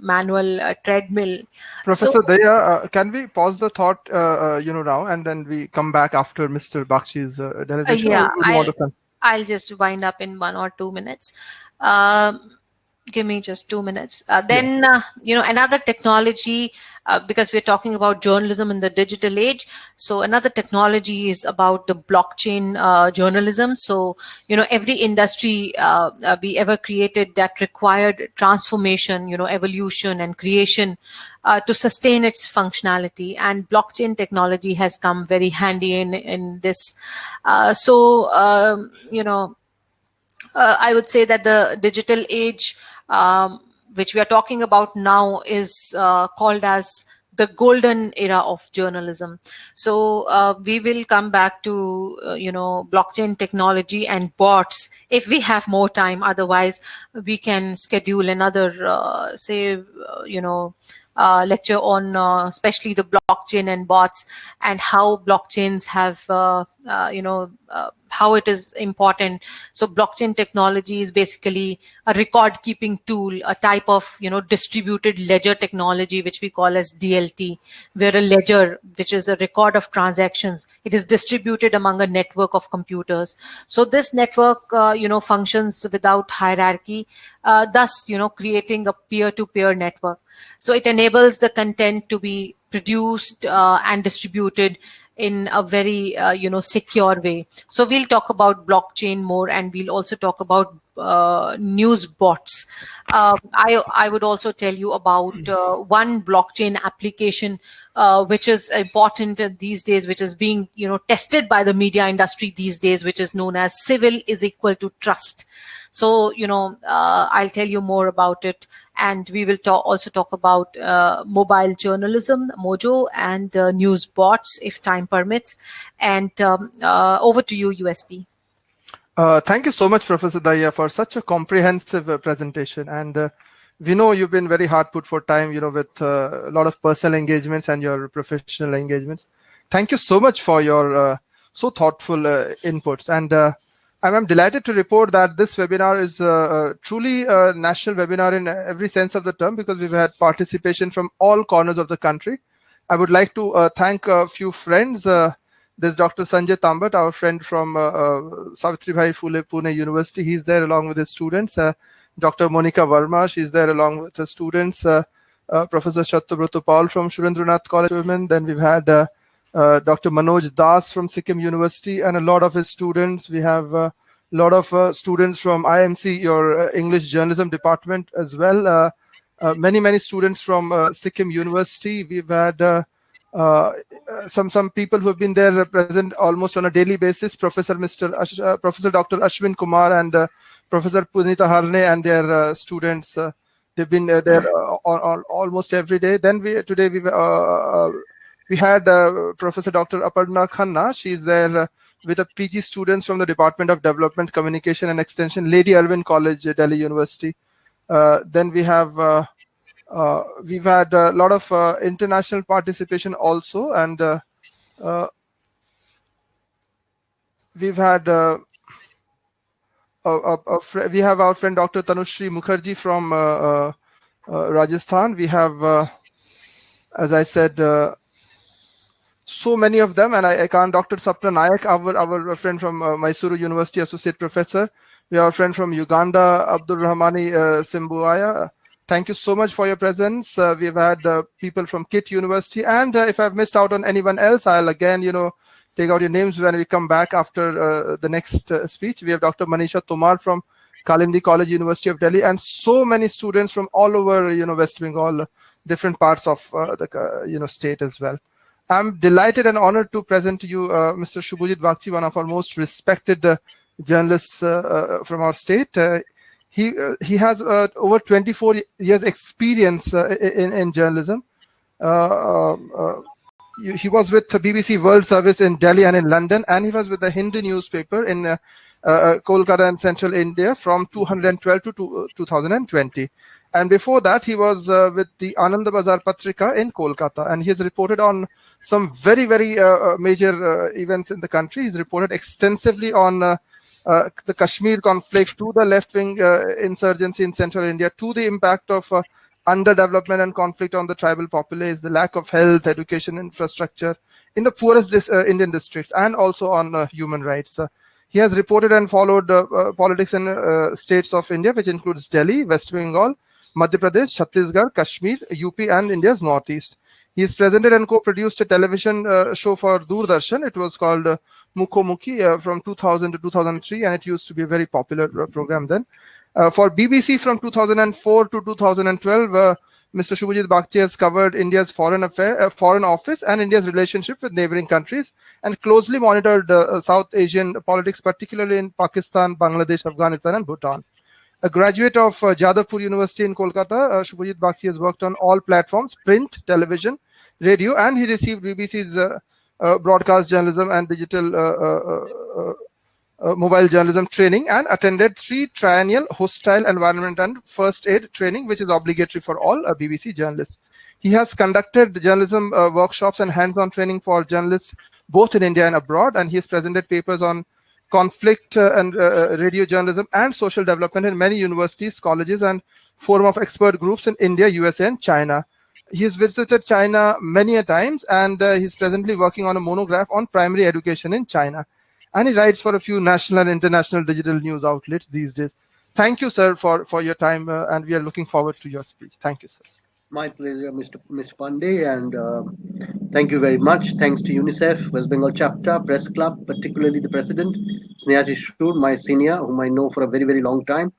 manual treadmill. Professor Dahiya, can we pause the thought, now, and then we come back after Mr. Bagchi's derivation? I'll just wind up in 1 or 2 minutes. Give me just 2 minutes. Then, another technology, because we're talking about journalism in the digital age. So another technology is about the blockchain journalism. So, every industry we ever created that required transformation, evolution and creation to sustain its functionality. And blockchain technology has come very handy in this. I would say that the digital age, which we are talking about now, is called as the golden era of journalism. So we will come back to, blockchain technology and bots if we have more time. Otherwise, we can schedule another, lecture on especially the blockchain and bots and how blockchains have, how it is important. So blockchain technology is basically a record keeping tool, a type of, distributed ledger technology, which we call as DLT, where a ledger, which is a record of transactions, it is distributed among a network of computers. So this network, functions without hierarchy, thus, creating a peer-to-peer network. So it enables the content to be produced and distributed in a very secure way. So we'll talk about blockchain more, and we'll also talk about news bots. I would also tell you about one blockchain application which is important these days, which is being tested by the media industry these days, which is known as civil is equal to trust. So I'll tell you more about it, and we will also talk about mobile journalism, Mojo, and news bots if time permits. And over to you, USP. Thank you so much, Professor Dahiya, for such a comprehensive presentation. And we know you've been very hard put for time, with a lot of personal engagements and your professional engagements. Thank you so much for your so thoughtful inputs. And I'm delighted to report that this webinar is truly a national webinar in every sense of the term, because we've had participation from all corners of the country. I would like to thank a few friends. There's Dr. Sanjay Tambat, our friend from Savitribai Phule Pune University. He's there along with his students. Dr. Monica Verma, she's there along with her students. Professor Shatyabrat Paul from Surendranath College of Women. Then we've had Dr. Manoj Das from Sikkim University and a lot of his students. We have a lot of students from IMC, your English Journalism Department as well. Many students from Sikkim University. We've had some people who have been there present almost on a daily basis. Professor Dr. Ashwin Kumar and Professor Punita Harne and their students. They've been there almost every day. Then today we had Professor Dr. Aparna Khanna. She's there with a PG students from the Department of Development, Communication and Extension, Lady Irwin College, Delhi University. Then we have we've had a lot of international participation also, and we've had we have our friend Dr. Tanushri Mukherjee from Rajasthan. We have, as I said, so many of them, and I can't. Dr. Sapna Nayak, our friend from Mysuru University, Associate Professor. We have a friend from Uganda, Abdul Rahmani Simbuaya. Thank you so much for your presence. We've had people from KIT University, and if I've missed out on anyone else, I'll again, take out your names when we come back after the next speech. We have Dr. Manisha Tomar from Kalindi College, University of Delhi, and so many students from all over, West Bengal, different parts of the, state as well. I'm delighted and honored to present to you Mr. Suvojit Bagchi, one of our most respected journalists from our state. He has over 24 years experience in journalism. He was with the BBC World Service in Delhi and in London, and he was with the Hindu newspaper in Kolkata and Central India from 2012 to 2020. And before that, he was with the Anand Bazar Patrika in Kolkata, and he has reported on some very major events in the country. He's reported extensively on the Kashmir conflict, to the left-wing insurgency in Central India, to the impact of underdevelopment and conflict on the tribal populace, the lack of health, education, infrastructure in the poorest Indian districts, and also on human rights. He has reported and followed politics in states of India, which includes Delhi, West Bengal, Madhya Pradesh, Chhattisgarh, Kashmir, UP, and India's Northeast. He's presented and co-produced a television show for Doordarshan. It was called Mukho Mukhi from 2000 to 2003, and it used to be a very popular program then. For BBC from 2004 to 2012, Mr. Suvojit Bagchi has covered India's foreign office and India's relationship with neighboring countries, and closely monitored South Asian politics, particularly in Pakistan, Bangladesh, Afghanistan, and Bhutan. A graduate of Jadavpur University in Kolkata, Suvojit Bagchi has worked on all platforms, print, television, radio, and he received BBC's broadcast journalism and digital mobile journalism training, and attended 3 triennial hostile environment and first aid training, which is obligatory for all BBC journalists. He has conducted journalism workshops and hands-on training for journalists both in India and abroad, and he has presented papers on conflict and radio journalism and social development in many universities, colleges, and forum of expert groups in India, USA, and China. He has visited China many a times, and he's presently working on a monograph on primary education in China. And he writes for a few national and international digital news outlets these days. Thank you, sir, for your time, and we are looking forward to your speech. Thank you, sir. My pleasure, Mr. Pandey, and Thank you very much. Thanks to UNICEF, West Bengal chapter, Press Club, particularly the president, Snehaji Shur, my senior, whom I know for a very, very long time,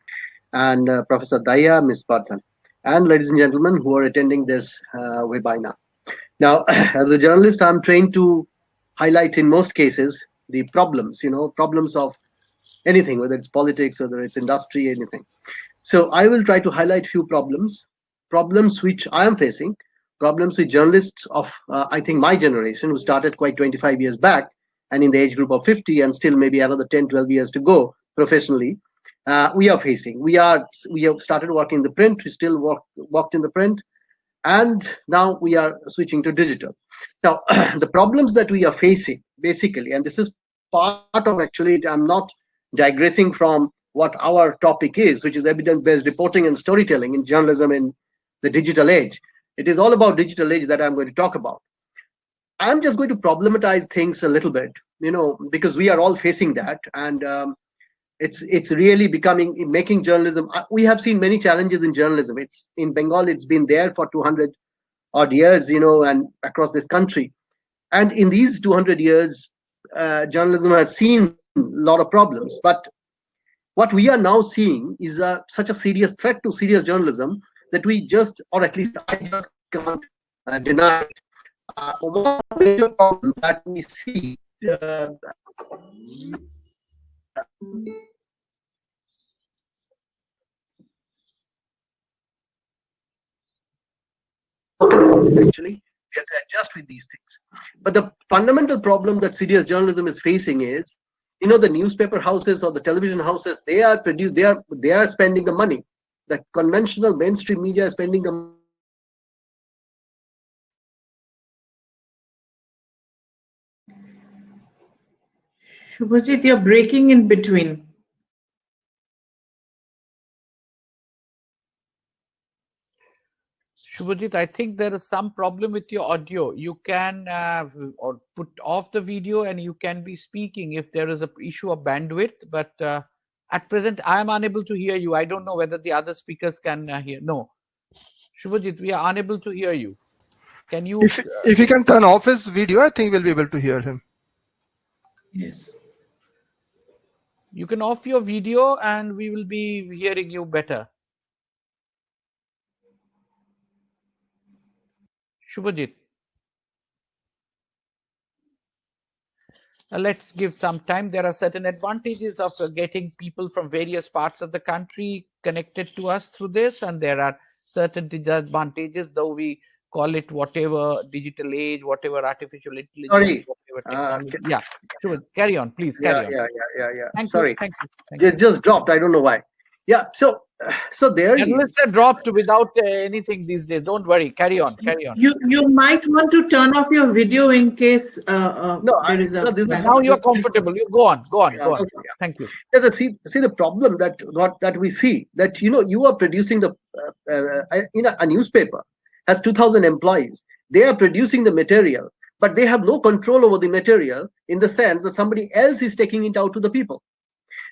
and Professor Dahiya, Ms. Parthan, and ladies and gentlemen who are attending this webinar. Now, as a journalist, I'm trained to highlight in most cases the problems, problems of anything, whether it's politics, whether it's industry, anything. So I will try to highlight few problems which I am facing, problems with journalists of, I think, my generation, who started quite 25 years back, and in the age group of 50, and still maybe another 10, 12 years to go professionally, we are facing. We have started working in the print, we still worked in the print, and now we are switching to digital. Now, the problems that we are facing, basically, and this is part of, actually, I'm not digressing from what our topic is, which is evidence-based reporting and storytelling in journalism in the digital age. It is all about digital age that I'm going to talk about. I'm just going to problematize things a little bit, because we are all facing that, and it's really making journalism. We have seen many challenges in journalism. It's in Bengal, it's been there for 200 odd years, and across this country. And in these 200 years, journalism has seen a lot of problems. But what we are now seeing is such a serious threat to serious journalism that we just, or at least I just can't deny it. One major problem that we see actually, we have to adjust with these things. But the fundamental problem that serious journalism is facing is, the newspaper houses or the television houses, they are spending the money. The conventional mainstream media is spending the money. Suvojit, you're breaking in between. Suvojit, I think there is some problem with your audio. You can or put off the video and you can be speaking if there is an issue of bandwidth. But at present, I am unable to hear you. I don't know whether the other speakers can hear. No. Suvojit, we are unable to hear you. Can you? If he can turn off his video, I think we'll be able to hear him. Yes. You can off your video and we will be hearing you better. Suvojit. Let's give some time. There are certain advantages of getting people from various parts of the country connected to us through this, and there are certain disadvantages, though we call it whatever digital age, whatever artificial intelligence, whatever technology. Yeah, sure. Carry on, please. Carry on. Yeah. Thank Sorry. you. Thank you. It just dropped. I don't know why. Yeah. So there Journalists are dropped without anything these days. Don't worry. Carry on. Carry on. You might want to turn off your video in case there is a. Now you're comfortable. You go on. Go on. Go on. Okay, yeah. Thank you. Yeah, see the problem that we see, that you are producing a newspaper has 2,000 employees. They are producing the material, but they have no control over the material in the sense that somebody else is taking it out to the people.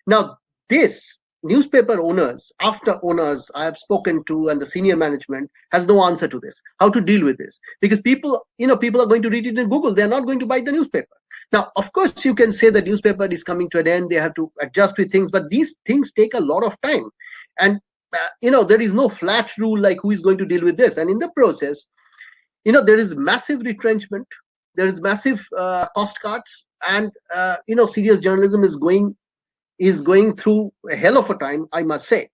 Now, this newspaper owners, after owners I have spoken to, and the senior management has no answer to this, how to deal with this, because people are going to read it in Google. They're not going to buy the newspaper. Now, of course, you can say the newspaper is coming to an end. They have to adjust with things, but these things take a lot of time. And, there is no flat rule like who is going to deal with this. And in the process, there is massive retrenchment. There is massive cost cuts, and, serious journalism is going through a hell of a time, I must say.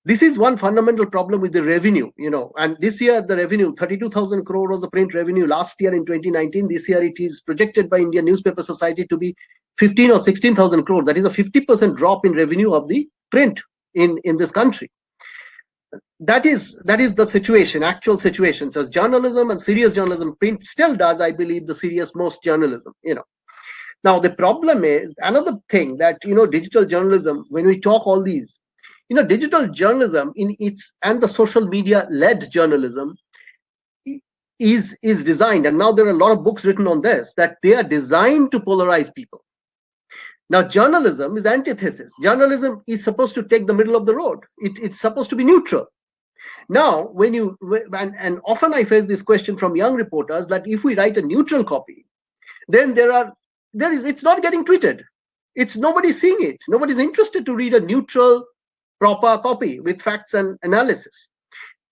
This is one fundamental problem with the revenue, and this year the revenue, 32,000 crore was the print revenue last year in 2019. This year it is projected by Indian Newspaper Society to be 15 or 16,000 crore. That is a 50% drop in revenue of the print in this country. That is the situation, actual situation. So journalism and serious journalism, print still does, I believe, the serious most journalism, Now, the problem is another thing that, digital journalism, when we talk all these, digital journalism and the social media led journalism is designed. And now there are a lot of books written on this, that they are designed to polarize people. Now, journalism is antithesis. Journalism is supposed to take the middle of the road. It's supposed to be neutral. Now, when you, and often I face this question from young reporters that if we write a neutral copy, then it's not getting tweeted. It's nobody's seeing it. Nobody's interested to read a neutral, proper copy with facts and analysis.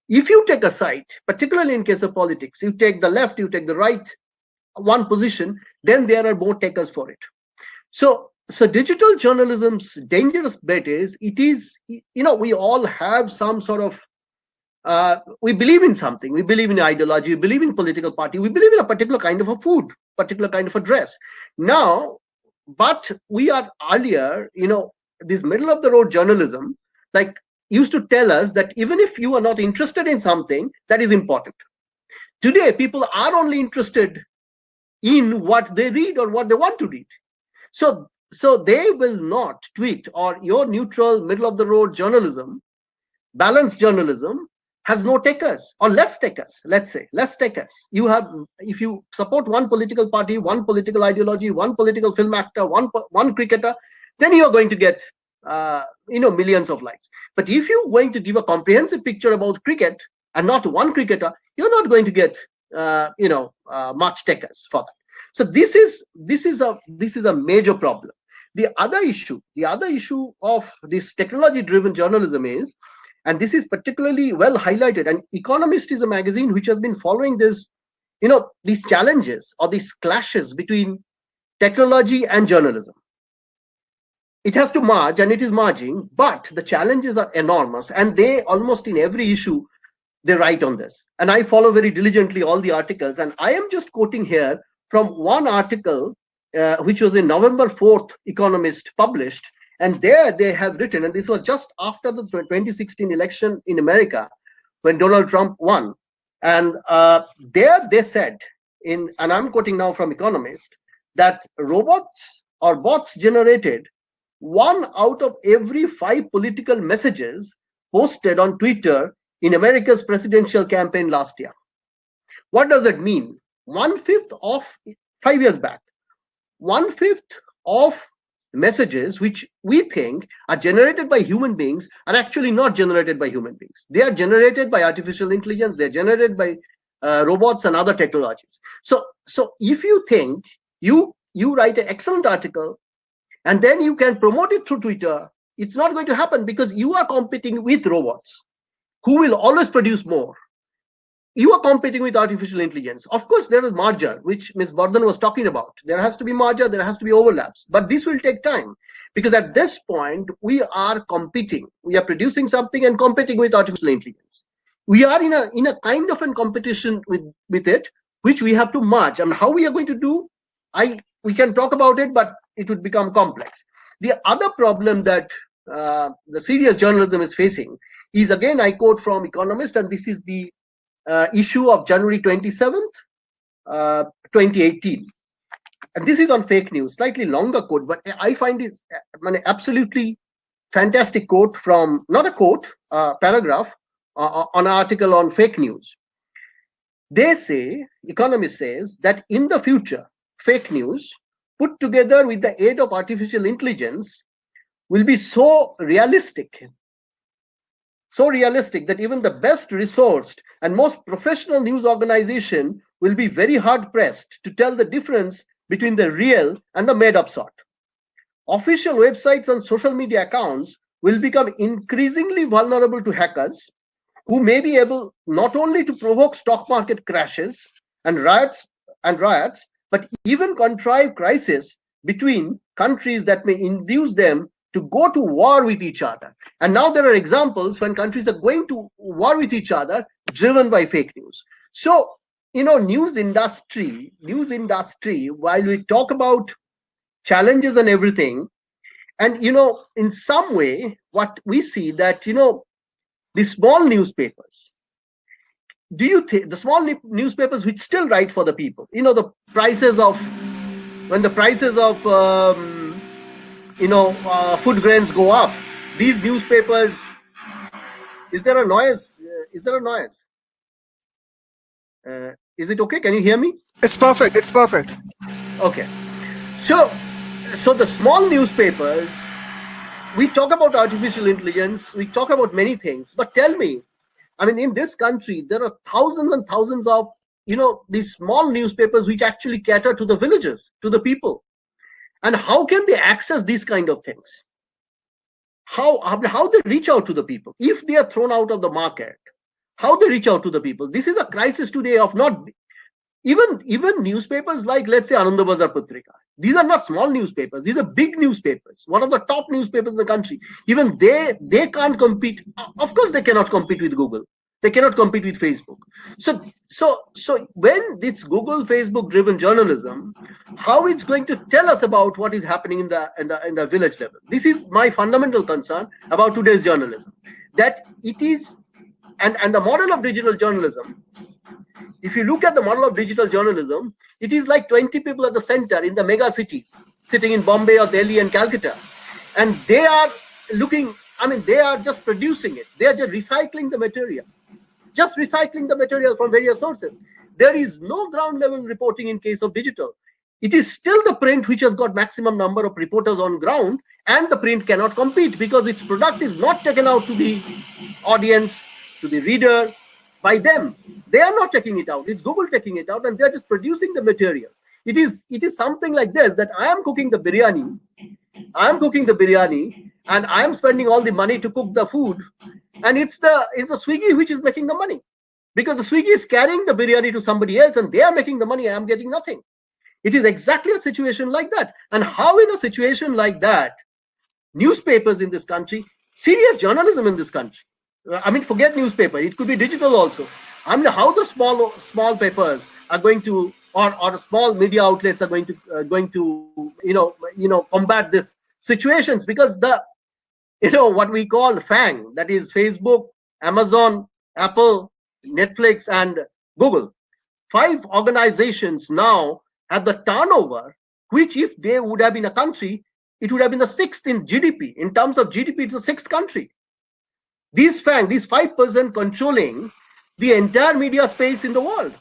If you take a side, particularly in case of politics, you take the left, you take the right, one position, then there are more takers for it. So digital journalism's dangerous bet is, we all have some sort of, we believe in something. We believe in ideology. We believe in political party. We believe in a particular kind of a food, particular kind of a dress. Now, but we are earlier, this middle of the road journalism, like, used to tell us that even if you are not interested in something, that is important. Today, people are only interested in what they read or what they want to read. So they will not tweet, or your neutral, middle of the road journalism, balanced journalism, has no takers, or less takers. Let's say less takers. You have, if you support one political party, one political ideology, one political film actor, one cricketer, then you are going to get millions of likes. But if you're going to give a comprehensive picture about cricket and not one cricketer, you're not going to get much takers for that. So this is a major problem. The other issue of this technology driven journalism is, and this is particularly well highlighted, and Economist is a magazine which has been following this, these challenges or these clashes between technology and journalism. It has to merge, and it is merging, but the challenges are enormous, and they almost in every issue they write on this. And I follow very diligently all the articles, and I am just quoting here from one article which was in November 4th, Economist published, and there they have written, and this was just after the 2016 election in America when Donald Trump won, and there they said, and I'm quoting now from Economist, that robots or bots generated 1 out of every 5 political messages posted on Twitter in America's presidential campaign last year. What does it mean? 1/5 of 5 years back, 1/5 of messages which we think are generated by human beings are actually not generated by human beings. They are generated by artificial intelligence. They're generated by robots and other technologies. So if you think you write an excellent article and then you can promote it through Twitter, it's not going to happen, because you are competing with robots who will always produce more. You are competing with artificial intelligence. Of course, there is merger, which Ms. Bardhan was talking about. There has to be merger, there has to be overlaps, but this will take time, because at this point, we are competing. We are producing something and competing with artificial intelligence. We are in a kind of a competition with it, which we have to merge. And how we are going to do, we can talk about it, but it would become complex. The other problem that the serious journalism is facing is, again, I quote from Economist, and this is the issue of January 27th, 2018. And this is on fake news, slightly longer quote, but I find it an absolutely fantastic quote from, not a quote, paragraph on an article on fake news. They say, Economist says, that in the future, fake news put together with the aid of artificial intelligence will be so realistic that even the best resourced and most professional news organization will be very hard pressed to tell the difference between the real and the made up sort. Official websites and social media accounts will become increasingly vulnerable to hackers who may be able not only to provoke stock market crashes and riots, but even contrive crises between countries that may induce them to go to war with each other. And now there are examples when countries are going to war with each other driven by fake news. So, news industry, while we talk about challenges and everything, and, in some way, what we see that, the small newspapers, do you think the small newspapers which still write for the people, when the prices of food grains go up, these newspapers, is there a noise? Is it okay? Can you hear me? It's perfect. Okay. So the small newspapers, we talk about artificial intelligence, we talk about many things, but tell me, I mean, in this country, there are thousands and thousands of, these small newspapers which actually cater to the villagers, to the people. And how can they access these kind of things? How they reach out to the people? If they are thrown out of the market, how they reach out to the people? This is a crisis today of not even newspapers like, let's say, Anandabazar Patrika. These are not small newspapers. These are big newspapers, one of the top newspapers in the country. Even they can't compete. Of course, they cannot compete with Google. They cannot compete with Facebook. So when it's Google, Facebook driven journalism, how it's going to tell us about what is happening in the village level? This is my fundamental concern about today's journalism. That it is, and the model of digital journalism. If you look at the model of digital journalism, it is like 20 people at the center in the mega cities, sitting in Bombay or Delhi and Calcutta, and they are looking. I mean, they are just producing it. They are just recycling the material. From various sources. There is no ground level reporting in case of digital. It is still the print which has got maximum number of reporters on ground, and the print cannot compete because its product is not taken out to the audience, to the reader, by them. They are not taking it out. It's Google taking it out, and they're just producing the material. It is something like this, that I am cooking the biryani, and I am spending all the money to cook the food, and it's the Swiggy which is making the money, because the Swiggy is carrying the biryani to somebody else and they are making the money. I am getting nothing. It is exactly a situation like that. And how in a situation like that, newspapers in this country, serious journalism in this country, I mean, forget newspaper, it could be digital also. I mean, how the small papers are going to, or small media outlets are going to combat this situations, because what we call FANG, that is Facebook, Amazon, Apple, Netflix, and Google, 5 organizations now have the turnover, which if they would have been a country, it would have been the 6th in GDP. In terms of GDP, it's the 6th country. These 5% controlling the entire media space in the world.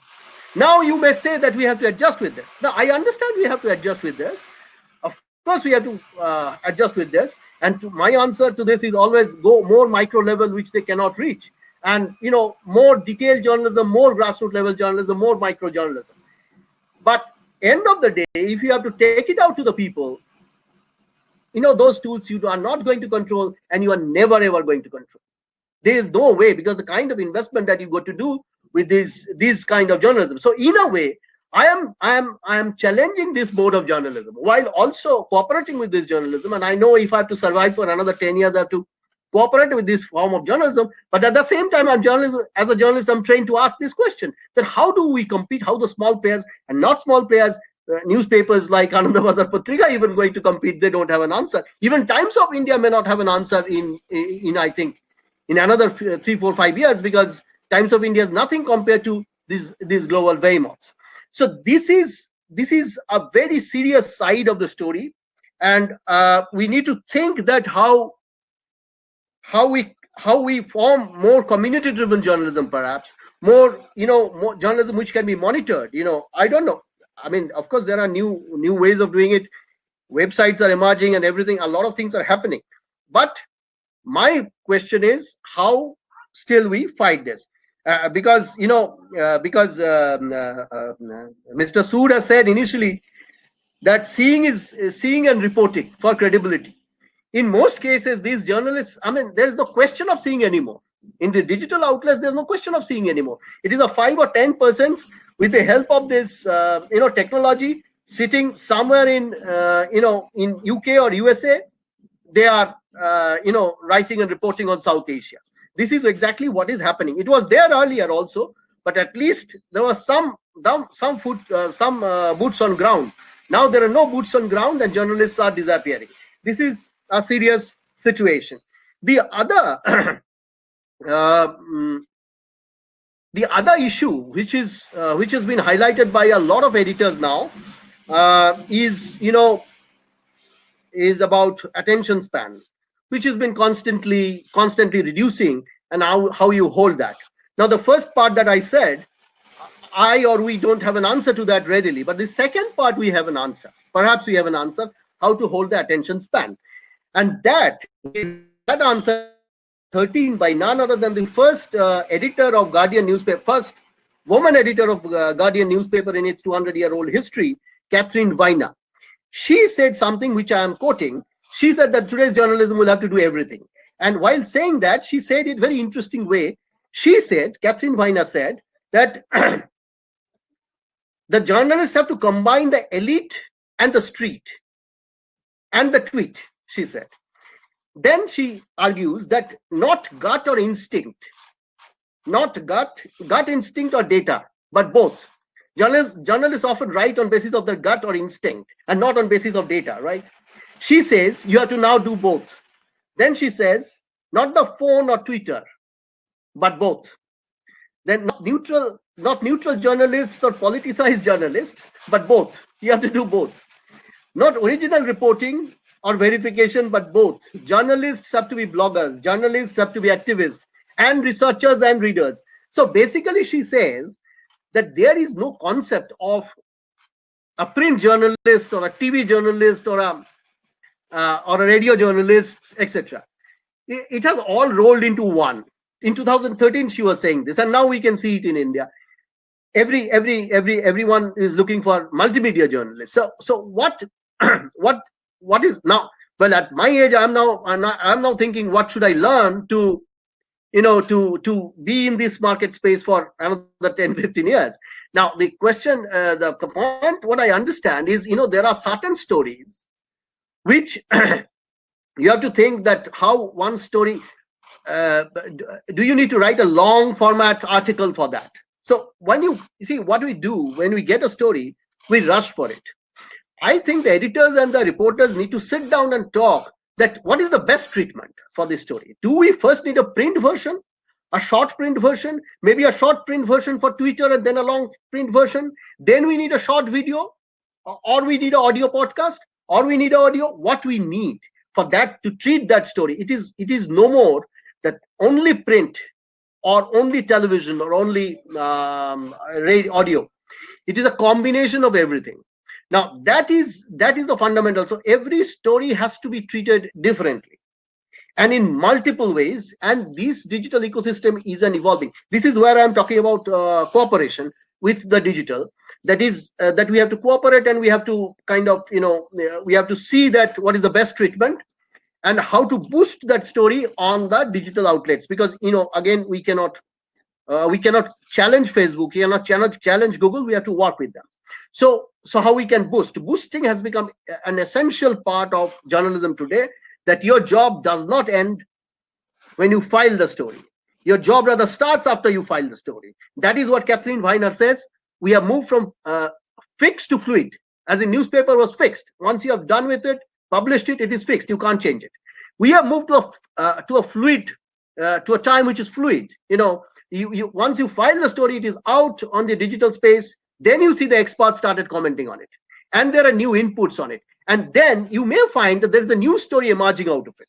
Now you may say that we have to adjust with this. Now I understand we have to adjust with this. Of course we have to adjust with this. And my answer to this is always go more micro level, which they cannot reach. And more detailed journalism, more grassroots level journalism, more micro journalism. But end of the day, if you have to take it out to the people, those tools you are not going to control, and you are never ever going to control. There is no way, because the kind of investment that you got to do with this kind of journalism. So in a way, I am challenging this mode of journalism while also cooperating with this journalism. And I know if I have to survive for another 10 years, I have to cooperate with this form of journalism. But at the same time, as a journalist, I'm trained to ask this question: that how do we compete? How the small players and not small players, newspapers like Anandabazar Patrika even going to compete? They don't have an answer. Even Times of India may not have an answer in I think in another 3, 4, 5 years, because Times of India is nothing compared to these global behemoths. So this is a very serious side of the story, and we need to think that how we form more community-driven journalism, perhaps more journalism which can be monitored. I don't know. I mean, of course, there are new ways of doing it. Websites are emerging and everything. A lot of things are happening, but my question is, how still we fight this? Because Mr. Sood has said initially that seeing and reporting for credibility. In most cases, these journalists, I mean, there is no question of seeing anymore. In the digital outlets, there's no question of seeing anymore. It is a 5 or 10 persons with the help of this technology, sitting somewhere in UK or USA. They are writing and reporting on South Asia. This is exactly what is happening. It was there earlier also, but at least there was some boots on ground. Now there are no boots on ground, and journalists are disappearing. This is a serious situation. The other issue, which has been highlighted by a lot of editors now, is about attention span, which has been constantly reducing, and how you hold that. Now, the first part that I said, we don't have an answer to that readily, but the second part we have an answer. Perhaps we have an answer how to hold the attention span, and that answer 2013 by none other than the first editor of Guardian newspaper, first woman editor of Guardian newspaper in its 200-year-old history, Catherine Viner. She said something which I am quoting. She said that today's journalism will have to do everything. And while saying that, she said it very interesting way. She said, Catherine Viner said, that the journalists have to combine the elite and the street and the tweet, she said. Then she argues that not gut or instinct, not gut instinct or data, but both. Journalists often write on basis of their gut or instinct and not on basis of data, right? She says you have to now do both. Then she says, not the phone or Twitter, but both. Then not neutral journalists or politicized journalists, but both. You have to do both. Not original reporting or verification, but both. Journalists have to be bloggers, journalists have to be activists, and researchers and readers. So basically she says that there is no concept of a print journalist or a TV journalist or a radio journalist, etc. It has all rolled into one. In 2013, she was saying this, and now we can see it in India. Everyone is looking for multimedia journalists. So what is now? Well, at my age, I'm now thinking, what should I learn to be in this market space for another 10, 15 years? Now, the question, the point, what I understand is, there are certain stories which you have to think that how one story, do you need to write a long format article for that? So when you see what we do, when we get a story, we rush for it. I think the editors and the reporters need to sit down and talk that what is the best treatment for this story. Do we first need a print version, a short print version, maybe a short print version for Twitter and then a long print version? Then we need a short video, or we need an audio podcast, or we need audio. What we need for that to treat that story, it is no more that only print or only television or only audio. It is a combination of everything. Now that is the fundamental. So every story has to be treated differently and in multiple ways, and this digital ecosystem is an evolving. This is where I'm talking about cooperation with the digital. That is that we have to cooperate, and we have to kind of we have to see that what is the best treatment and how to boost that story on the digital outlets, because again, we cannot challenge Facebook, we cannot challenge Google. We have to work with them. So how we can boosting has become an essential part of journalism today, that your job does not end when you file the story. Your job rather starts after you file the story. That is what Catherine Viner says. We have moved from fixed to fluid. As in, newspaper was fixed. Once you have done with it, published it, it is fixed. You can't change it. We have moved to a fluid, to a time which is fluid. You once you file the story, it is out on the digital space. Then you see the experts started commenting on it, and there are new inputs on it. And then you may find that there is a new story emerging out of it.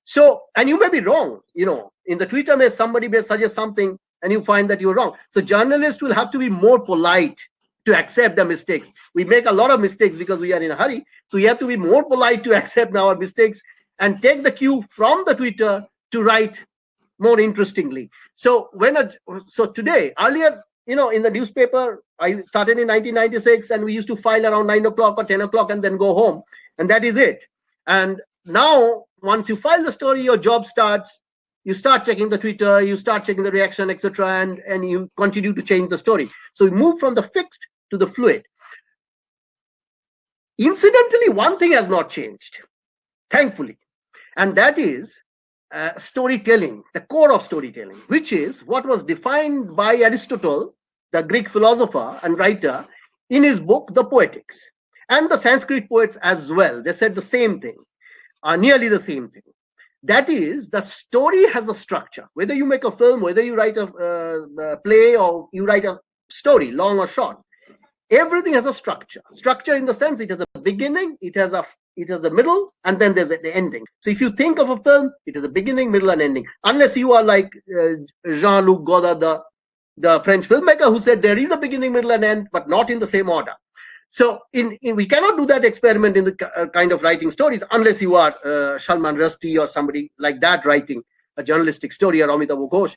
So, and you may be wrong. In the Twitter, somebody may suggest something, and you find that you're wrong. So journalists will have to be more polite to accept their mistakes. We make a lot of mistakes because we are in a hurry. So we have to be more polite to accept our mistakes and take the cue from the Twitter to write more interestingly. So today, earlier, in the newspaper, I started in 1996, and we used to file around 9 o'clock or 10 o'clock and then go home, and that is it. And now, once you file the story, your job starts. You start checking the Twitter, you start checking the reaction, etc., and you continue to change the story. So we move from the fixed to the fluid. Incidentally, one thing has not changed, thankfully, and that is storytelling, the core of storytelling, which is what was defined by Aristotle, the Greek philosopher and writer, in his book, The Poetics, and the Sanskrit poets as well. They said the same thing, nearly the same thing. That is, the story has a structure. Whether you make a film, whether you write a play, or you write a story, long or short, everything has a structure. Structure in the sense it has a beginning, it has a middle, and then there's the ending. So if you think of a film, it has a beginning, middle, and ending. Unless you are like Jean-Luc Godard, the French filmmaker, who said there is a beginning, middle, and end, but not in the same order. So we cannot do that experiment in the kind of writing stories unless you are Salman Rushdie or somebody like that writing a journalistic story or Amitabh Ghosh.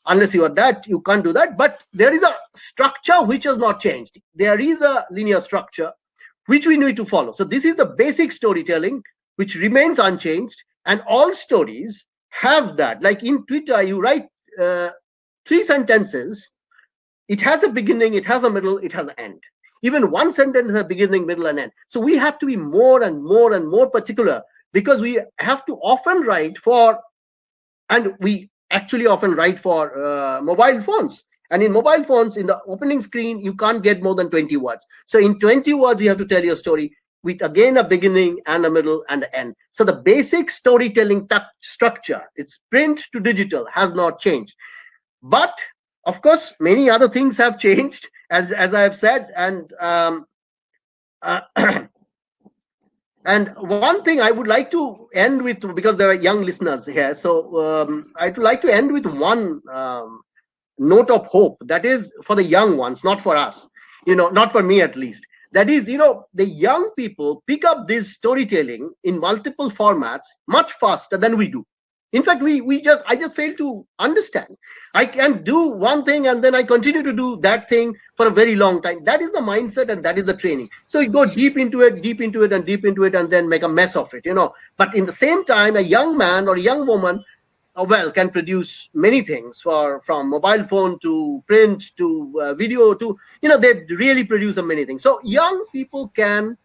Unless you are that, you can't do that. But there is a structure which has not changed. There is a linear structure which we need to follow. So this is the basic storytelling which remains unchanged, and all stories have that. Like in Twitter, you write 3 sentences. It has a beginning, it has a middle, it has an end. Even one sentence has a beginning, middle, and end. So we have to be more and more and more particular, because we have to often write for, and we actually often write for mobile phones. And in mobile phones, in the opening screen, you can't get more than 20 words. So in 20 words, you have to tell your story with, again, a beginning and a middle and an end. So the basic storytelling structure, it's print to digital, has not changed. But of course, many other things have changed, as I have said. And and one thing I would like to end with, because there are young listeners here, so I'd like to end with one note of hope. That is for the young ones, not for us, not for me at least. That is, the young people pick up this storytelling in multiple formats much faster than we do. In fact, I just fail to understand. I can do one thing and then I continue to do that thing for a very long time. That is the mindset and that is the training. So you go deep into it, and then make a mess of it, But in the same time, a young man or a young woman, can produce many things, from mobile phone to print to video to, they really produce many things. So young people can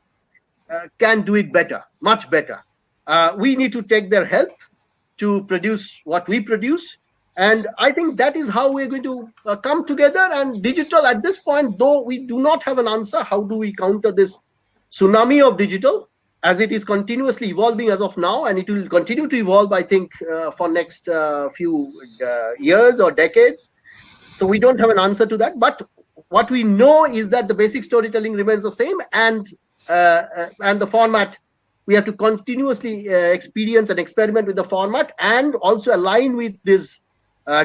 do it better, much better. We need to take their help to produce what we produce. And I think that is how we're going to come together. And digital at this point, though we do not have an answer, how do we counter this tsunami of digital, as it is continuously evolving as of now, and it will continue to evolve, I think, for next few years or decades. So we don't have an answer to that. But what we know is that the basic storytelling remains the same, and the format, we have to continuously experience and experiment with the format, and also align with this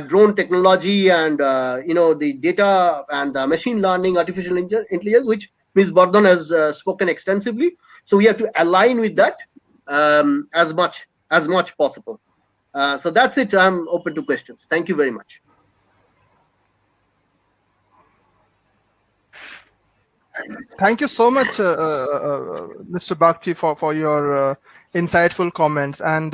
drone technology and the data and machine learning, artificial intelligence, which Ms. Bardhan has spoken extensively. So we have to align with that as much possible. So that's it. I'm open to questions. Thank you very much. Thank you so much, Mr. Bagchi, for your insightful comments. And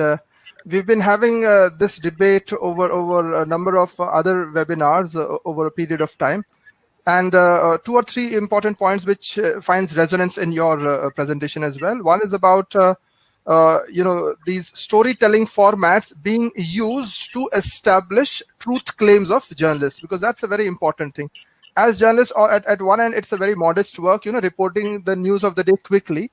we've been having this debate over a number of other webinars over a period of time. And 2 or 3 important points which finds resonance in your presentation as well. One is about these storytelling formats being used to establish truth claims of journalists, because that's a very important thing. As journalists, at one end, it's a very modest work, reporting the news of the day quickly.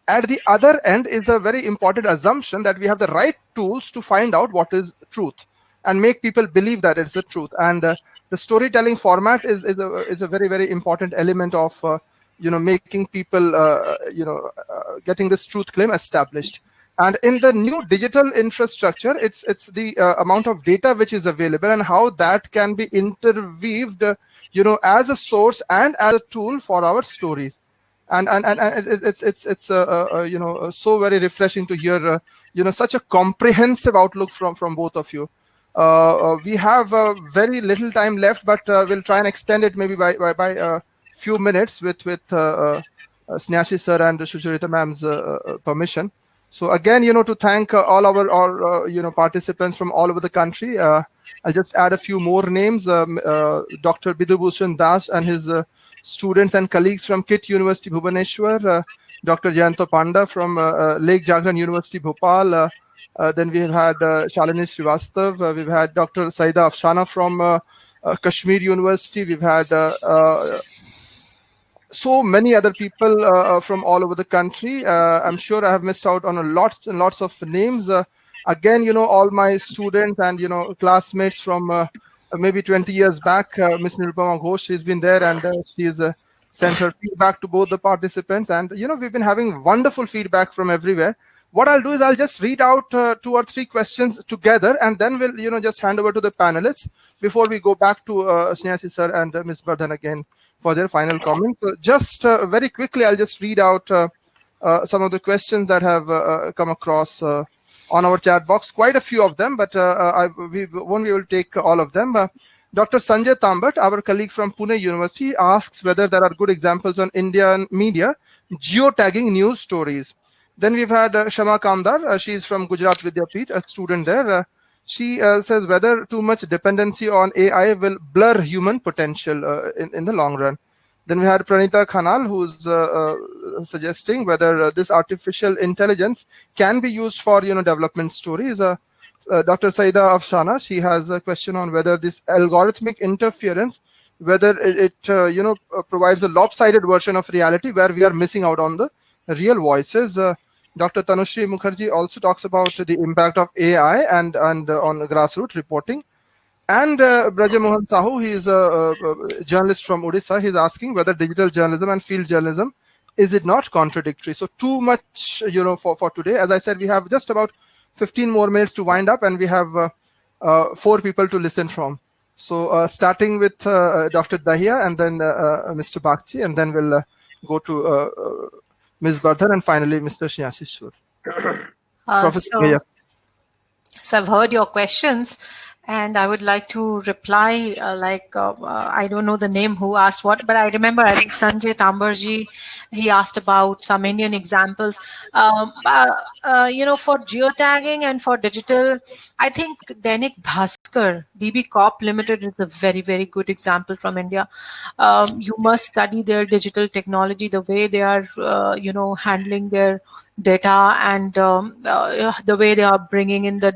At the other end is a very important assumption that we have the right tools to find out what is truth and make people believe that it's the truth. And the storytelling format is a very, very important element of making people getting this truth claim established. And in the new digital infrastructure, it's the amount of data which is available and how that can be interweaved as a source and as a tool for our stories. And it's so very refreshing to hear such a comprehensive outlook from both of you. We have very little time left, but we'll try and extend it maybe by a few minutes with Snehashi sir and Sucharita ma'am's permission. So again, to thank all our participants from all over the country. I'll just add a few more names. Dr. Bidubhushan Das and his students and colleagues from KIT University, Bhubaneswar. Dr. Jayanto Panda from Lake Jagran University, Bhopal. Then we have had Shalini Srivastav. We've had Dr. Saida Afshana from Kashmir University. We've had so many other people from all over the country. I'm sure I have missed out on lots and lots of names. Again, all my students and, classmates from maybe 20 years back, Ms. Nirupama Ghosh, she's been there, and she's sent her feedback to both the participants. And, we've been having wonderful feedback from everywhere. What I'll do is I'll just read out 2 or 3 questions together, and then we'll, just hand over to the panelists before we go back to Snehashi sir and Ms. Bardhan again for their final comments. So just very quickly, I'll just read out some of the questions that have come across on our chat box, quite a few of them, but we won't be able to take all of them. Dr. Sanjay Tambat, our colleague from Pune University, asks whether there are good examples on Indian media geotagging news stories. Then we've had Shama Kamdar. She's from Gujarat Vidyapeeth, a student there. She says whether too much dependency on AI will blur human potential in the long run. Then we had Pranita Khanal, who's suggesting whether this artificial intelligence can be used for development stories. Dr. Saida Afshana, she has a question on whether this algorithmic interference, whether it provides a lopsided version of reality where we are missing out on the real voices. Dr. Tanushri Mukherjee also talks about the impact of AI and on grassroots reporting. And Braja Mohan Sahu, he is a journalist from Odisha. He's asking whether digital journalism and field journalism, is it not contradictory? So too much, for today. As I said, we have just about 15 more minutes to wind up, and we have 4 people to listen from. So starting with Dr. Dahiya, and then Mr. Bagchi, and then we'll go to Ms. Bardhan, and finally Mr. Shneyasishwar. So I've heard your questions. And I would like to reply, I don't know the name who asked what, but I remember, I think Sanjay Tambarji, he asked about some Indian examples. For geotagging and for digital, I think Dainik Bhaskar, BB Corp Limited is a very, very good example from India. You must study their digital technology, the way they are, handling their data, and the way they are bringing in the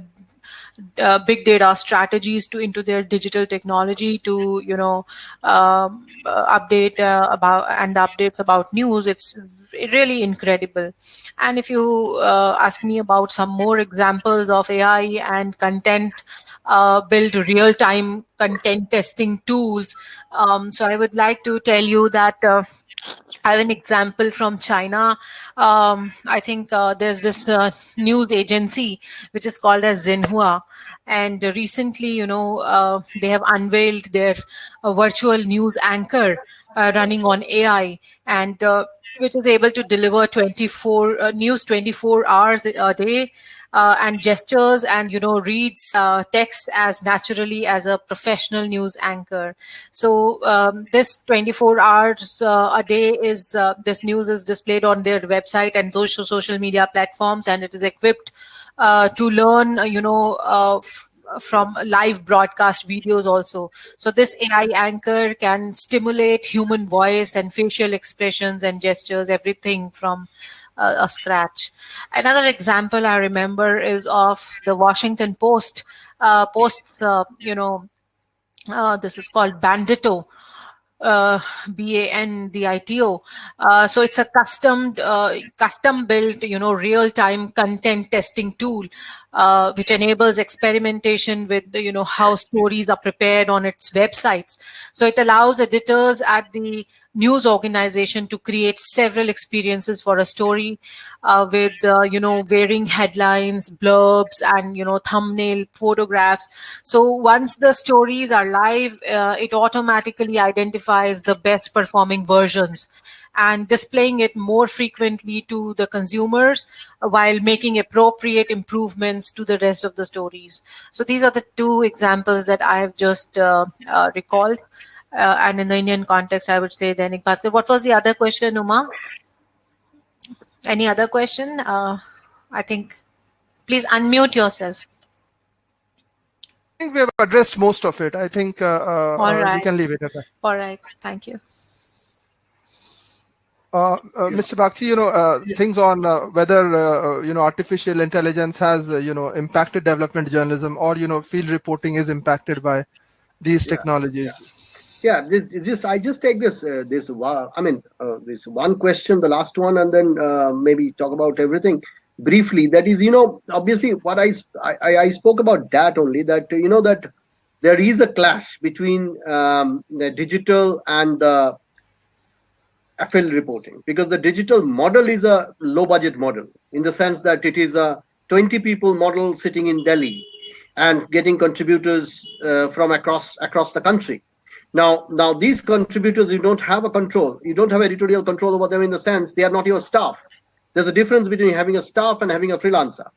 big data strategies into their digital technology to update updates about news. It's really incredible. And if you ask me about some more examples of AI and content build real-time content testing tools, so I would like to tell you that I have an example from China. I think there's this news agency which is called as Xinhua, and recently, they have unveiled their virtual news anchor running on AI, and which is able to deliver 24 news 24 hours a day. And gestures and reads text as naturally as a professional news anchor. So this 24 hours a day is this news is displayed on their website and those social media platforms, and it is equipped to learn from live broadcast videos also. So this AI anchor can stimulate human voice and facial expressions and gestures, everything from a scratch. Another example I remember is of the Washington Post. This is called Bandito. Bandito. So it's a custom built, real-time content testing tool, which enables experimentation with, how stories are prepared on its websites. So it allows editors at the news organization to create several experiences for a story with, varying headlines, blurbs, and, thumbnail photographs. So once the stories are live, it automatically identifies the best performing versions and displaying it more frequently to the consumers while making appropriate improvements to the rest of the stories. So these are the 2 examples that I have just recalled. And in the Indian context, I would say Dainik Bhaskar. What was the other question, Uma? Any other question? I think, please unmute yourself. I think we have addressed most of it. I think right. We can leave it at that. All right. Thank you. Mr. Bagchi, things on whether artificial intelligence has impacted development journalism, or field reporting is impacted by these technologies. Yeah, I just take this one question, the last one, and then maybe talk about everything briefly. That is, obviously what I spoke about that only, that that there is a clash between the digital and the field reporting, because the digital model is a low budget model in the sense that it is a 20 people model sitting in Delhi and getting contributors from across the country. Now these contributors, you don't have a control. You don't have editorial control over them, in the sense they are not your staff. There's a difference between having a staff and having a freelancer.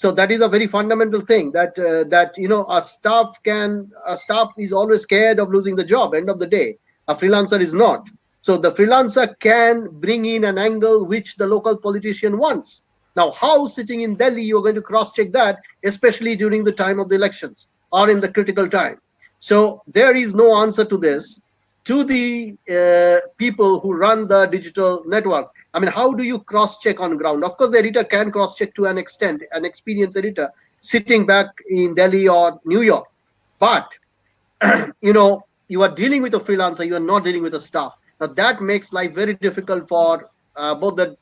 So that is a very fundamental thing, that a staff is always scared of losing the job. End of the day, a freelancer is not. So the freelancer can bring in an angle which the local politician wants. Now, how sitting in Delhi you're going to cross-check that, especially during the time of the elections or in the critical time? So there is no answer to this, to the people who run the digital networks. I mean, how do you cross-check on ground? Of course, the editor can cross-check to an extent, an experienced editor sitting back in Delhi or New York. But, you are dealing with a freelancer, you are not dealing with a staff. Now, that makes life very difficult for both the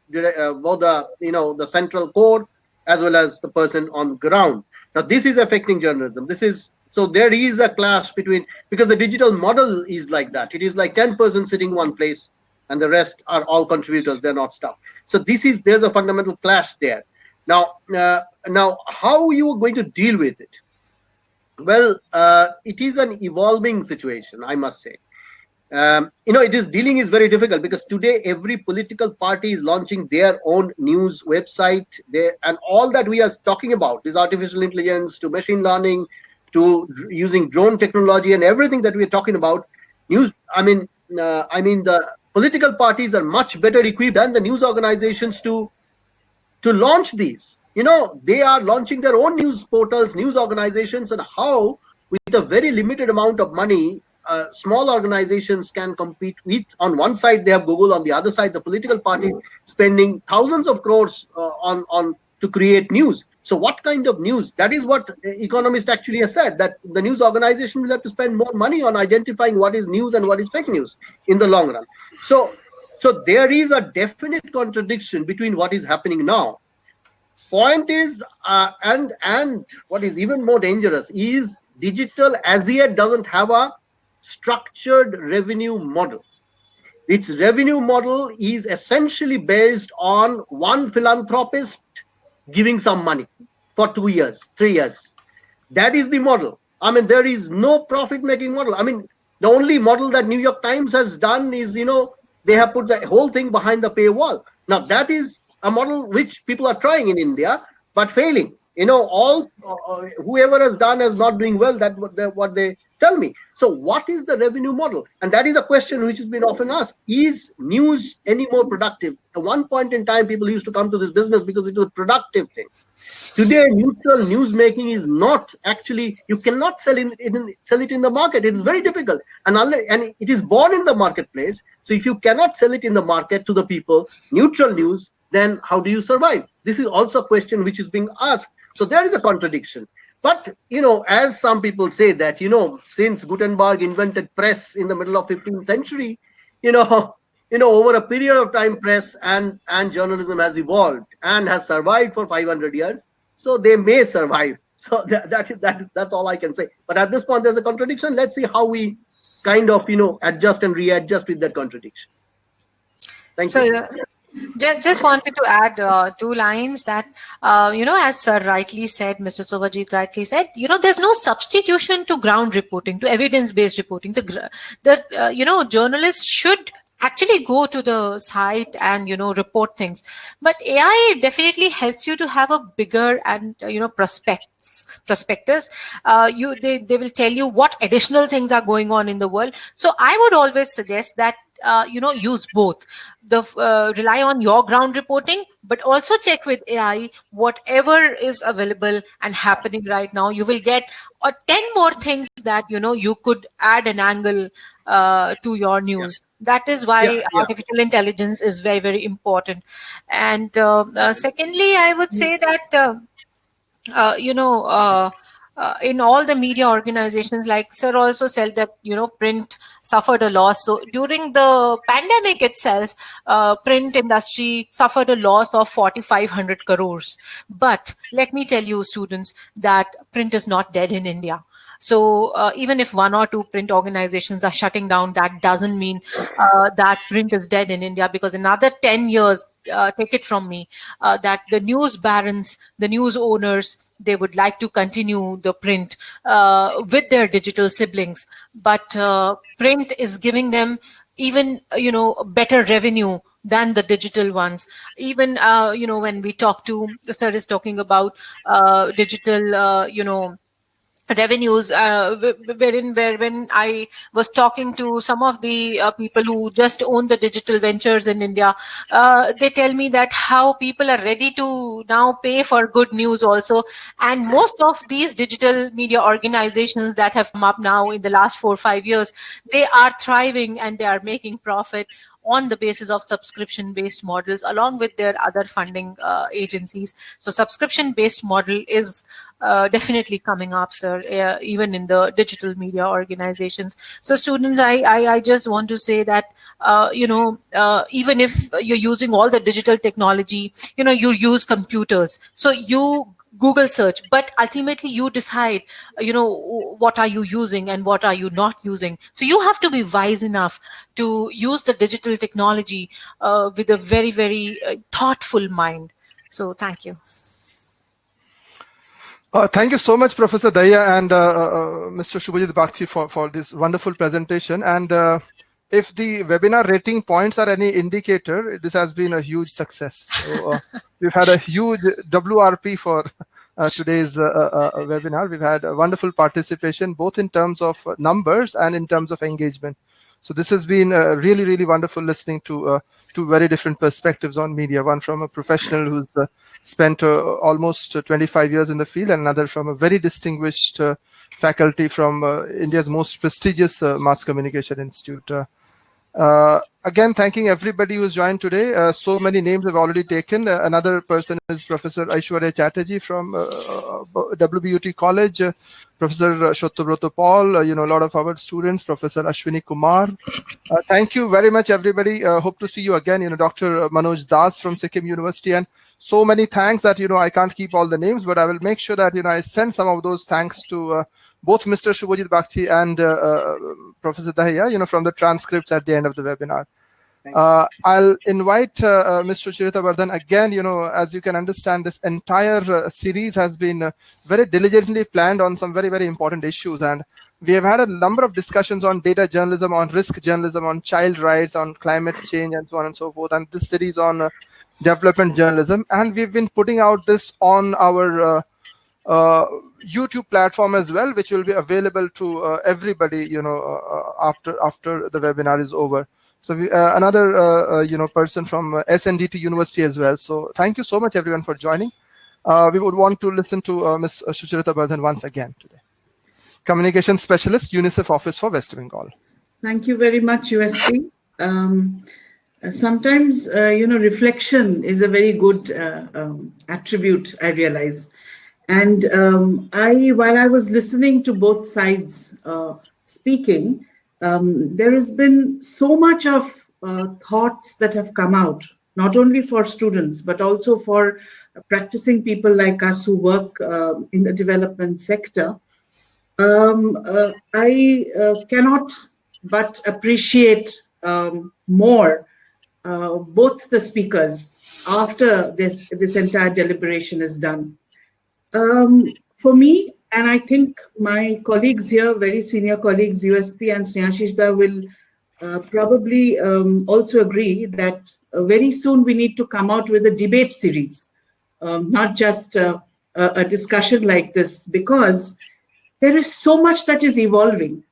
central core as well as the person on ground. Now, this is affecting journalism. So there is a clash between, because the digital model is like that. It is like 10% sitting one place and the rest are all contributors. They're not staff. So there's a fundamental clash there. Now, how you are going to deal with it? Well, it is an evolving situation, I must say. Dealing is very difficult, because today every political party is launching their own news website. And all that we are talking about is artificial intelligence to machine learning to using drone technology and everything that we are talking about. The political parties are much better equipped than the news organizations to launch these. They are launching their own news portals, news organizations, and how, with a very limited amount of money, small organizations can compete with. On one side they have Google, on the other side the political party spending thousands of crores on to create news. So what kind of news? That is what economists actually have said, that the news organization will have to spend more money on identifying what is news and what is fake news in the long run. So there is a definite contradiction between what is happening now. Point is, and what is even more dangerous is, digital as yet doesn't have a structured revenue model. Its revenue model is essentially based on one philanthropist giving some money for 2 years, 3 years. That is the model. There is no profit-making model. The only model that New York Times has done is, they have put the whole thing behind the paywall. Now, that is a model which people are trying in India, but failing. Whoever has done is not doing well. That's what they tell me. So what is the revenue model? And that is a question which has been often asked. Is news any more productive? At one point in time, people used to come to this business because it was a productive thing. Today, neutral news making is not actually, you cannot sell it in the market. It's very difficult. And it is born in the marketplace. So if you cannot sell it in the market to the people, neutral news, then how do you survive? This is also a question which is being asked. So there is a contradiction. But, as some people say that, since Gutenberg invented press in the middle of 15th century, over a period of time, press and journalism has evolved and has survived for 500 years. So they may survive. So that's all I can say. But at this point, there's a contradiction. Let's see how we kind of, adjust and readjust with that contradiction. Thank you. Just wanted to add 2 lines that, as Sir rightly said, Mr. Suvojit rightly said, there's no substitution to ground reporting, to evidence-based reporting. Journalists should actually go to the site and, report things. But AI definitely helps you to have a bigger and, prospectus. They will tell you what additional things are going on in the world. So I would always suggest that, use both. Rely on your ground reporting, but also check with AI whatever is available and happening right now. You will get 10 more things that, you could add an angle to your news. That is why artificial intelligence is very, very important. And secondly, I would say that, in all the media organizations, like Sir also said that, print suffered a loss. So during the pandemic itself, print industry suffered a loss of 4,500 crores. But let me tell you, students, that print is not dead in India. So even if 1 or 2 print organizations are shutting down, that doesn't mean that print is dead in India, because another 10 years, take it from me, that the news barons, the news owners, they would like to continue the print with their digital siblings. But print is giving them even better revenue than the digital ones. Even when we talk to, the sir is talking about digital revenues, when I was talking to some of the people who just own the digital ventures in India, they tell me that how people are ready to now pay for good news also. And most of these digital media organizations that have come up now in the last 4 or 5 years, they are thriving and they are making profit on the basis of subscription-based models, along with their other funding agencies. So subscription-based model is definitely coming up, sir, even in the digital media organizations. So students, I just want to say that, even if you're using all the digital technology, you use computers. So you Google search, but ultimately you decide, what are you using and what are you not using. So you have to be wise enough to use the digital technology with a very, very thoughtful mind. So thank you. Thank you so much, Professor Dahiya and Mr. Suvojit Bagchi for this wonderful presentation. And if the webinar rating points are any indicator, this has been a huge success. So, we've had a huge WRP for today's webinar. We've had a wonderful participation, both in terms of numbers and in terms of engagement. So this has been really, really wonderful listening to two very different perspectives on media. One from a professional who's spent almost 25 years in the field, and another from a very distinguished faculty from India's most prestigious mass communication institute. Again, thanking everybody who's joined today. So many names have already taken. Another person is Professor Aishwarya Chatterjee from WBUT College, Professor Shottobroto Paul, a lot of our students, Professor Ashwini Kumar. Thank you very much, everybody. Hope to see you again. Dr. Manoj Das from Sikkim University, and so many thanks that, I can't keep all the names, but I will make sure that, I send some of those thanks to both Mr. Suvojit Bagchi and Professor Dahiya, from the transcripts at the end of the webinar. I'll invite Ms. Sucharita Vardhan again. As you can understand, this entire series has been very diligently planned on some very, very important issues. And we have had a number of discussions on data journalism, on risk journalism, on child rights, on climate change, and so on and so forth. And this series on development journalism. And we've been putting out this on our YouTube platform as well, which will be available to everybody, after the webinar is over. So another person from SNDT University as well. So thank you so much, everyone, for joining. We would want to listen to Ms. Sucharita Vardhan once again today. Communication Specialist, UNICEF Office for West Bengal. Thank you very much, USP. Sometimes, reflection is a very good attribute, I realize. And while I was listening to both sides speaking, there has been so much of thoughts that have come out, not only for students, but also for practicing people like us who work in the development sector. I cannot but appreciate more both the speakers after this entire deliberation is done. For me, and I think my colleagues here, very senior colleagues, USP and Snehashishda, will probably also agree that very soon we need to come out with a debate series, not just a discussion like this, because there is so much that is evolving.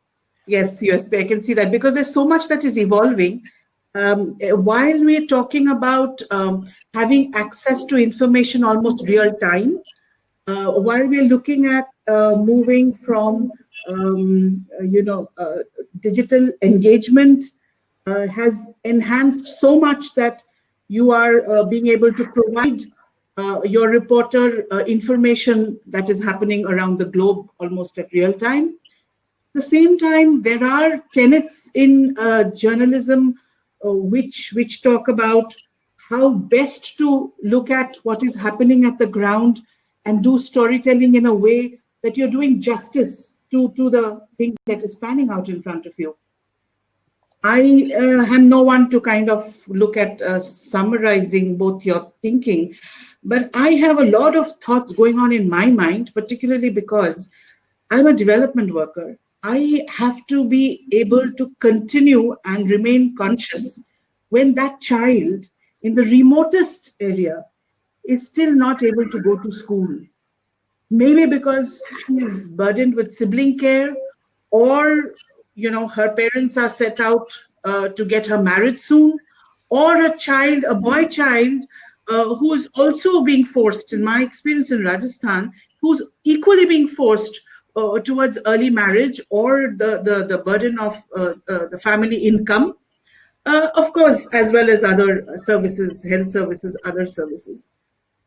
Yes, USP, I can see that, because there's so much that is evolving. While we're talking about having access to information almost real time, while we're looking at moving from, digital engagement has enhanced so much that you are being able to provide your reporter information that is happening around the globe almost at real time. At the same time, there are tenets in journalism which talk about how best to look at what is happening at the ground and do storytelling in a way that you're doing justice to the thing that is panning out in front of you. I am no one to kind of look at summarizing both your thinking, but I have a lot of thoughts going on in my mind, particularly because I'm a development worker. I have to be able to continue and remain conscious when that child in the remotest area is still not able to go to school. Maybe because she's burdened with sibling care, or her parents are set out to get her married soon, or a boy child who is also being forced, in my experience in Rajasthan, who's equally being forced towards early marriage, or the burden of the family income, of course, as well as other services, health services, other services.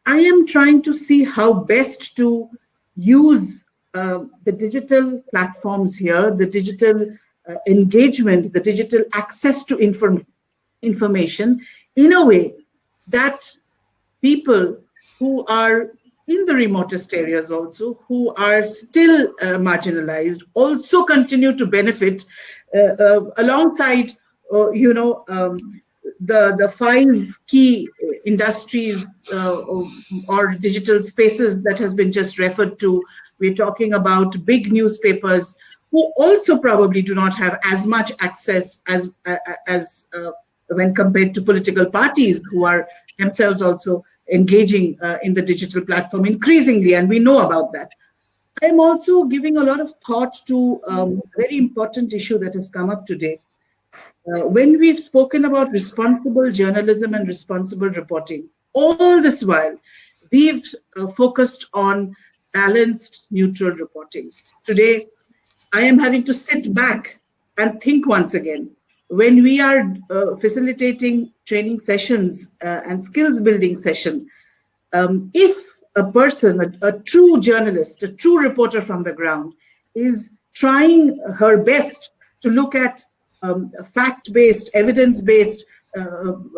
I am trying to see how best to use the digital platforms here, the digital engagement, the digital access to information in a way that people who are in the remotest areas also, who are still marginalized, also continue to benefit alongside, the 5 key industries or digital spaces that has been just referred to. We're talking about big newspapers who also probably do not have as much access as when compared to political parties who are themselves also engaging in the digital platform increasingly, and we know about that. I'm also giving a lot of thought to a very important issue that has come up today. When we've spoken about responsible journalism and responsible reporting, all this while, we've focused on balanced, neutral reporting. Today, I am having to sit back and think once again. When we are facilitating training sessions and skills building session, if a person, a true journalist, a true reporter from the ground, is trying her best to look at fact-based, evidence-based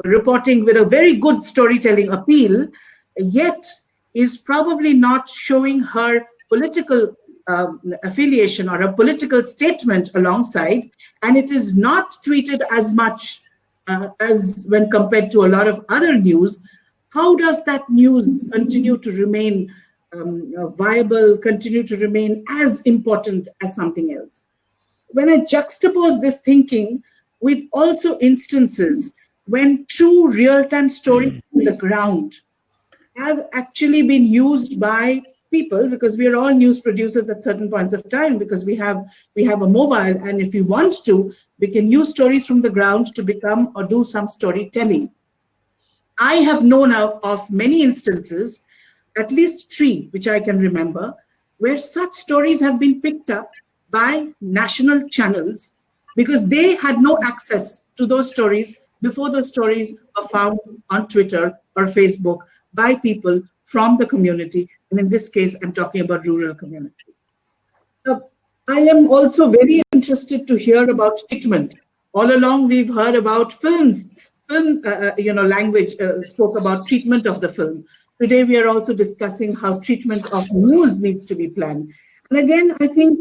reporting with a very good storytelling appeal, yet is probably not showing her political affiliation or a political statement alongside, and it is not tweeted as much as when compared to a lot of other news, how does that news continue to remain viable, continue to remain as important as something else? When I juxtapose this thinking with also instances when true real-time stories on the ground have actually been used by people, because we are all news producers at certain points of time, because we have a mobile, and if we want to, we can use stories from the ground to become or do some storytelling. I have known of many instances, at least 3, which I can remember, where such stories have been picked up by national channels because they had no access to those stories before those stories were found on Twitter or Facebook by people from the community. And in this case, I'm talking about rural communities. I am also very interested to hear about treatment. All along, we've heard about films. Language spoke about treatment of the film. Today, we are also discussing how treatment of news needs to be planned. And again, I think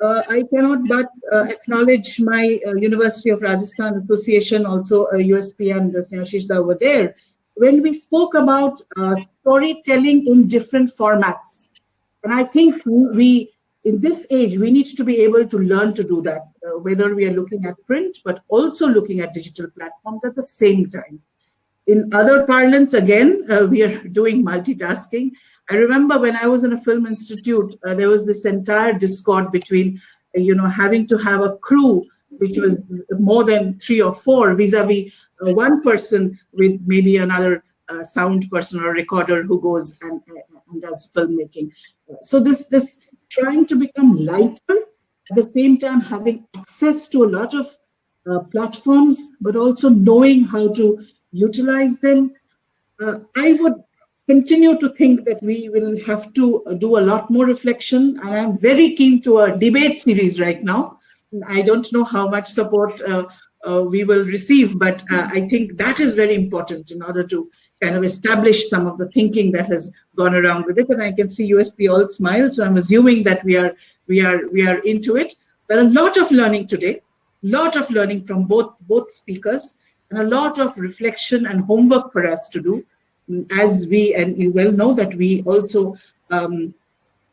I cannot but acknowledge my University of Rajasthan Association, also USP and Snehashishda over there. When we spoke about storytelling in different formats, and I think we in this age, we need to be able to learn to do that, whether we are looking at print, but also looking at digital platforms at the same time. In other parlance, again, we are doing multitasking. I remember when I was in a film institute, there was this entire discord between, having to have a crew, which was more than 3 or 4, vis-a-vis one person with maybe another sound person or recorder who goes and does filmmaking. So this trying to become lighter, at the same time having access to a lot of platforms, but also knowing how to utilize them. I would continue to think that we will have to do a lot more reflection, and I'm very keen to a debate series right now. I don't know how much support we will receive, but I think that is very important in order to kind of establish some of the thinking that has gone around with it. And I can see USP all smile, so I'm assuming that we are into it. There are a lot of learning today, lot of learning from both speakers, and a lot of reflection and homework for us to do, as we, and you well know that we also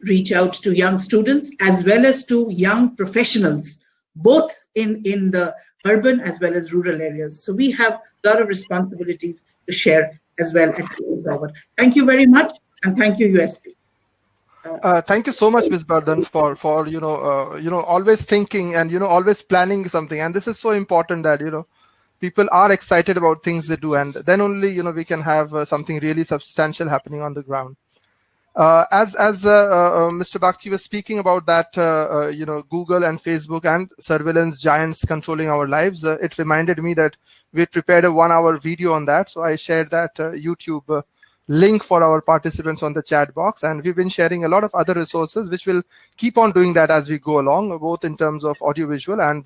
reach out to young students as well as to young professionals, both in the urban as well as rural areas. So we have a lot of responsibilities to share as well and going forward. Thank you very much, and thank you, USP. Thank you so much, Ms. Bardhan, for always thinking and always planning something. And this is so important that people are excited about things they do, and then only we can have something really substantial happening on the ground. As Mr. Bagchi was speaking about that, Google and Facebook and surveillance giants controlling our lives, it reminded me that we prepared a 1-hour video on that. So I shared that YouTube link for our participants on the chat box, and we've been sharing a lot of other resources, which will keep on doing that as we go along, both in terms of audiovisual and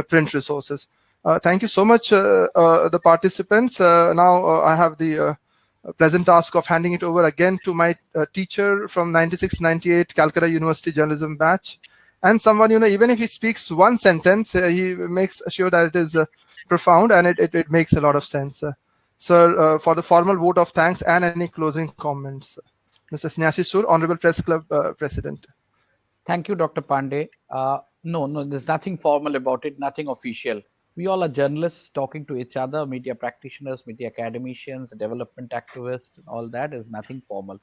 print resources. Thank you so much, the participants. Now I have the pleasant task of handing it over again to my teacher from 96-98 Calcutta University Journalism batch, and someone, even if he speaks one sentence, he makes sure that it is profound and it makes a lot of sense. Sir, for the formal vote of thanks and any closing comments. Mr. Snehashi Sur, Honorable Press Club President. Thank you, Dr. Pandey. No, there's nothing formal about it, nothing official. We all are journalists talking to each other, media practitioners, media academicians, development activists, and all that is nothing formal.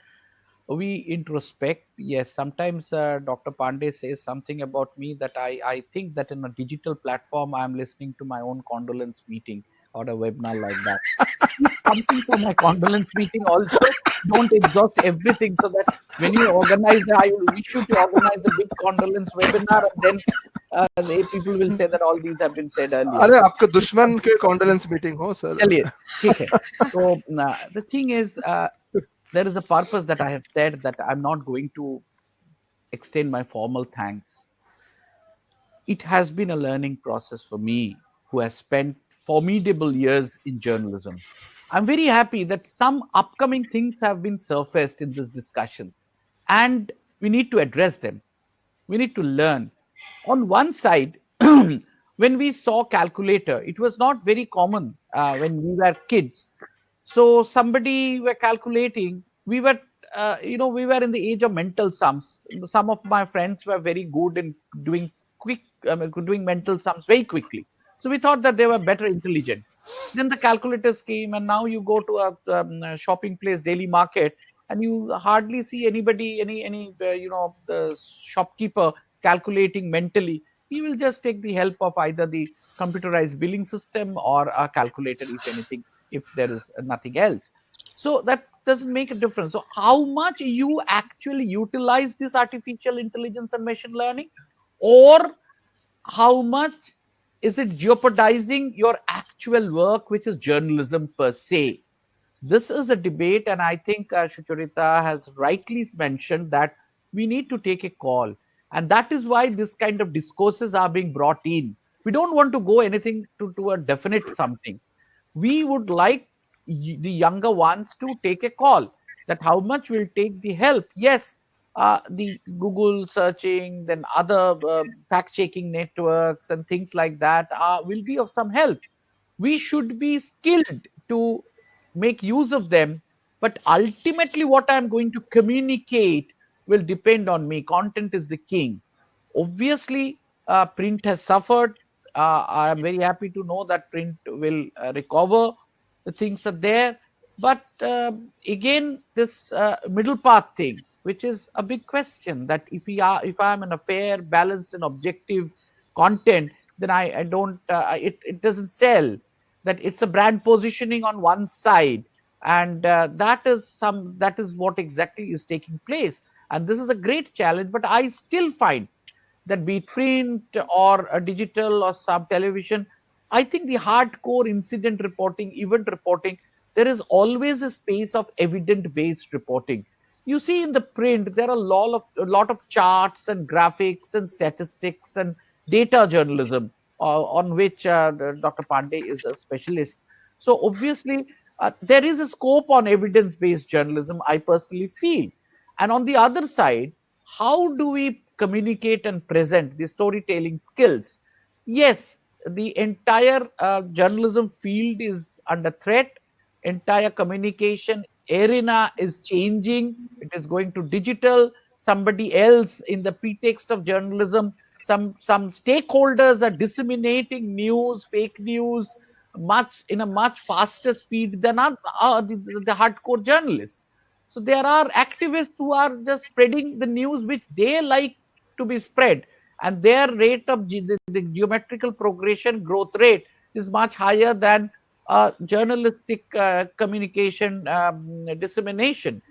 We introspect. Yes, sometimes Dr. Pandey says something about me that I think that in a digital platform, I'm listening to my own condolence meeting or a webinar like that. Something for my condolence meeting also. Don't exhaust everything, so that when you organize, I wish you to organize a big condolence webinar, and then people will say that all these have been said earlier. अरे आपका दुश्मन के condolence meeting हो sir. चलिए, ठीक है. So the thing is, there is a purpose that I have said that I'm not going to extend my formal thanks. It has been a learning process for me, who has spent formidable years in journalism. I'm very happy that some upcoming things have been surfaced in this discussion, and we need to address them. We need to learn. On one side, when we saw calculator, it was not very common when we were kids. So somebody were calculating. We were, we were in the age of mental sums. Some of my friends were very good in doing mental sums very quickly. So we thought that they were better intelligent. Then the calculators came, and now you go to a shopping place, daily market, and you hardly see anybody, the shopkeeper calculating mentally. He will just take the help of either the computerized billing system or a calculator, if anything, if there is nothing else. So that doesn't make a difference. So how much you actually utilize this artificial intelligence and machine learning, or how much is it jeopardizing your actual work, which is journalism per se? This is a debate, and I think Sucharita has rightly mentioned that we need to take a call. And that is why this kind of discourses are being brought in. We don't want to go anything to a definite something. We would like the younger ones to take a call that how much will take the help. Yes, the Google searching, then other fact-checking networks and things like that will be of some help. We should be skilled to make use of them, but ultimately what I'm going to communicate will depend on me. Content is the king. Obviously, print has suffered. I am very happy to know that print will recover. The things are there. But again, this middle path thing, which is a big question, that if I'm in a fair, balanced and objective content, then I don't, it doesn't sell. That it's a brand positioning on one side. And that is what exactly is taking place. And this is a great challenge, but I still find that be it print or a digital or some television, I think the hardcore incident reporting, event reporting, there is always a space of evidence-based reporting. You see in the print, there are a lot of charts and graphics and statistics and data journalism on which Dr. Pandey is a specialist. So obviously, there is a scope on evidence-based journalism, I personally feel. And on the other side, how do we communicate and present the storytelling skills? Yes, the entire journalism field is under threat. Entire communication arena is changing. It is going to digital. somebody else in the pretext of journalism. Some stakeholders are disseminating news, fake news, in a much faster speed than the hardcore journalists. So there are activists who are just spreading the news which they like to be spread, and their rate of the geometrical progression growth rate is much higher than journalistic communication dissemination.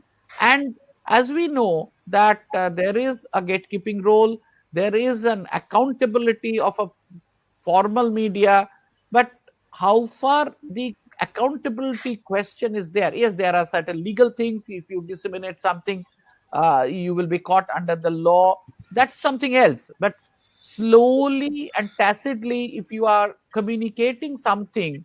And as we know that there is a gatekeeping role, there is an accountability of a formal media, but how far the accountability question is there? Yes, there are certain legal things. If you disseminate something, you will be caught under the law. That's something else. But slowly and tacitly, if you are communicating something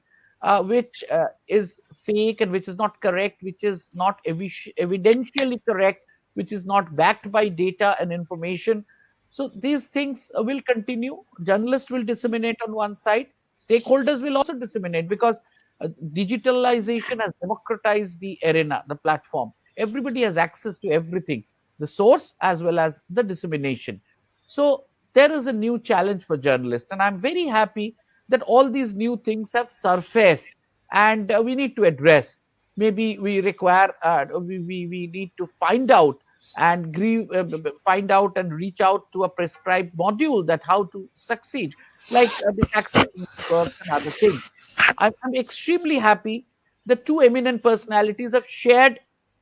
which is fake and which is not correct, which is not evidentially correct, which is not backed by data and information, so these things will continue. Journalists will disseminate on one side, stakeholders will also disseminate, because digitalization has democratized the arena, the platform. Everybody has access to everything, the source as well as the dissemination. So there is a new challenge for journalists, and I'm very happy that all these new things have surfaced, and we need to address. Maybe we require, we need to find out and find out and reach out to a prescribed module that how to succeed, like the taxation networks and other things. I'm extremely happy the two eminent personalities have shared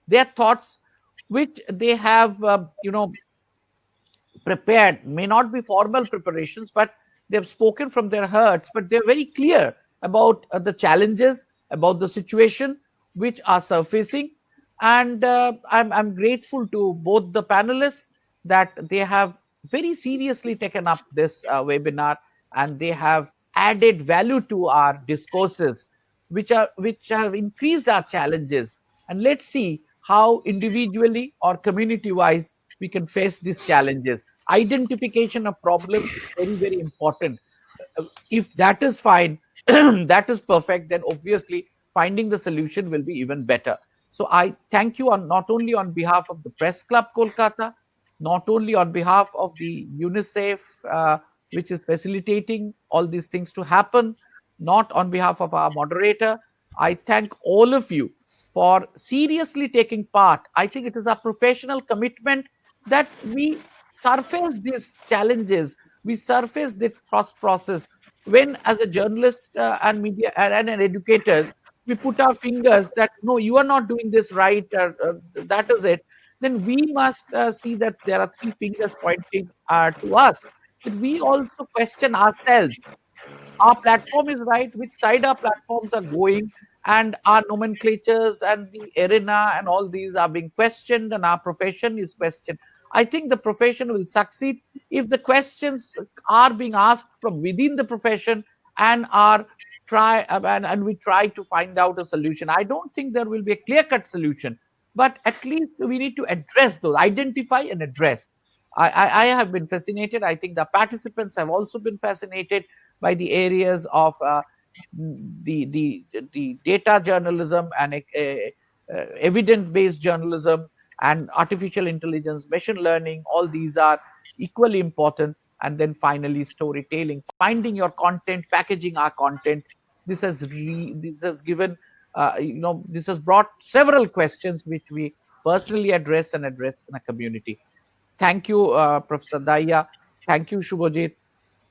their thoughts, which they have, prepared. May not be formal preparations, but they've spoken from their hearts. But they're very clear about the challenges, about the situation which are surfacing. And I'm grateful to both the panelists that they have very seriously taken up this webinar, and they have added value to our discourses, which have increased our challenges. And let's see how individually or community wise we can face these challenges. Identification of problem is very, very important. If that is fine, that is perfect, then obviously finding the solution will be even better. So I thank you not only on behalf of the Press Club Kolkata, not only on behalf of the UNICEF, which is facilitating all these things to happen, not on behalf of our moderator. I thank all of you for seriously taking part. I think it is a professional commitment that we surface these challenges, we surface the thought process. When, as a journalist and media and an educators, we put our fingers that no, you are not doing this right, that is it, then we must see that there are three fingers pointing to us. That we also question ourselves, our platform is right, which side our platforms are going, and our nomenclatures and the arena and all these are being questioned, and our profession is questioned. I think the profession will succeed if the questions are being asked from within the profession and we try to find out a solution. I don't think there will be a clear-cut solution, but at least we need to address those, identify and address. I have been fascinated. I think the participants have also been fascinated by the areas of the data journalism and evidence-based journalism and artificial intelligence, machine learning. All these are equally important. And then finally, storytelling, finding your content, packaging our content. This has given, this has brought several questions which we personally address in a community. Thank you, Professor Dahiya. Thank you, Suvojit.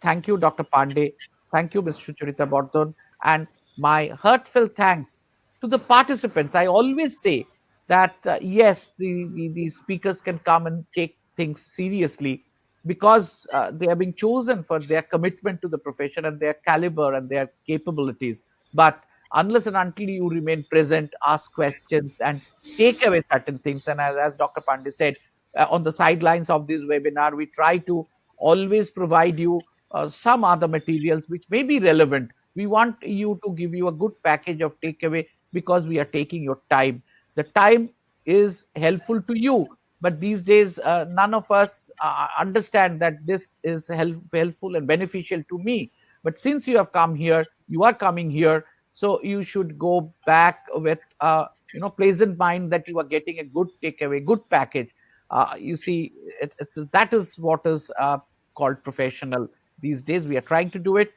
Thank you, Dr. Pandey. Thank you, Ms. Sucharita Bardhan. And my heartfelt thanks to the participants. I always say that, yes, the speakers can come and take things seriously because they are being chosen for their commitment to the profession and their caliber and their capabilities. But unless and until you remain present, ask questions and take away certain things. And as Dr. Pandey said, on the sidelines of this webinar, we try to always provide you some other materials which may be relevant. We want you to give you a good package of takeaway because we are taking your time. The time is helpful to you, but these days none of us understand that this is helpful and beneficial to me. But since you have come here, you are coming here, so you should go back with pleasant mind that you are getting a good takeaway, good package. You see, that is what is called professional these days. We are trying to do it.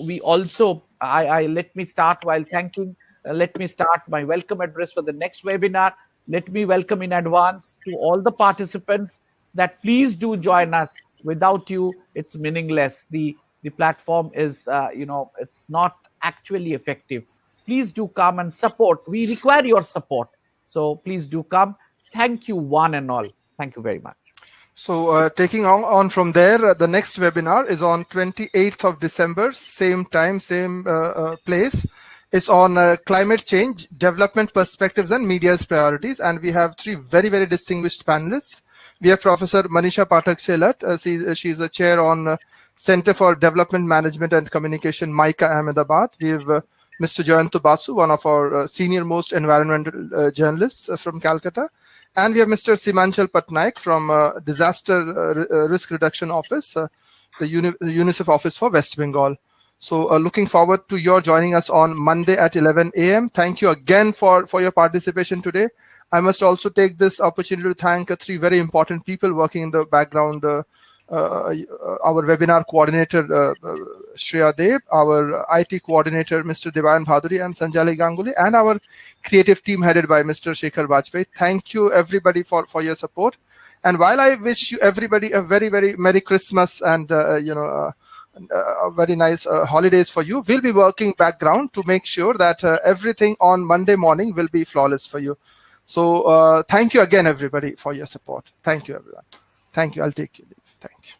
We also, let me start while thanking. Let me start my welcome address for the next webinar. Let me welcome in advance to all the participants that please do join us. Without you, it's meaningless. The platform is, it's not actually effective. Please do come and support. We require your support. So please do come. Thank you, one and all. Thank you very much. So taking on from there, the next webinar is on 28th of December, same time, same place. It's on climate change, development perspectives and media's priorities. And we have three very, very distinguished panelists. We have Professor Manisha Pathak Shelat. She's a chair on Center for Development Management and Communication, MICA, Ahmedabad. We have Mr. Jayanto Basu, one of our senior most environmental journalists from Calcutta. And we have Mr. Simanchal Patnaik from Disaster Risk Reduction Office, the UNICEF Office for West Bengal. So looking forward to your joining us on Monday at 11 a.m. Thank you again for your participation today. I must also take this opportunity to thank three very important people working in the background. Our webinar coordinator, Shreya Dev, our IT coordinator, Mr. Devayan Bhaduri and Sanjali Ganguly, and our creative team headed by Mr. Shekhar Bajpai. Thank you, everybody, for your support. And while I wish you everybody a very, very Merry Christmas and, very nice holidays for you, we'll be working background to make sure that everything on Monday morning will be flawless for you. So thank you again, everybody, for your support. Thank you, everyone. Thank you. I'll take you. Thank you.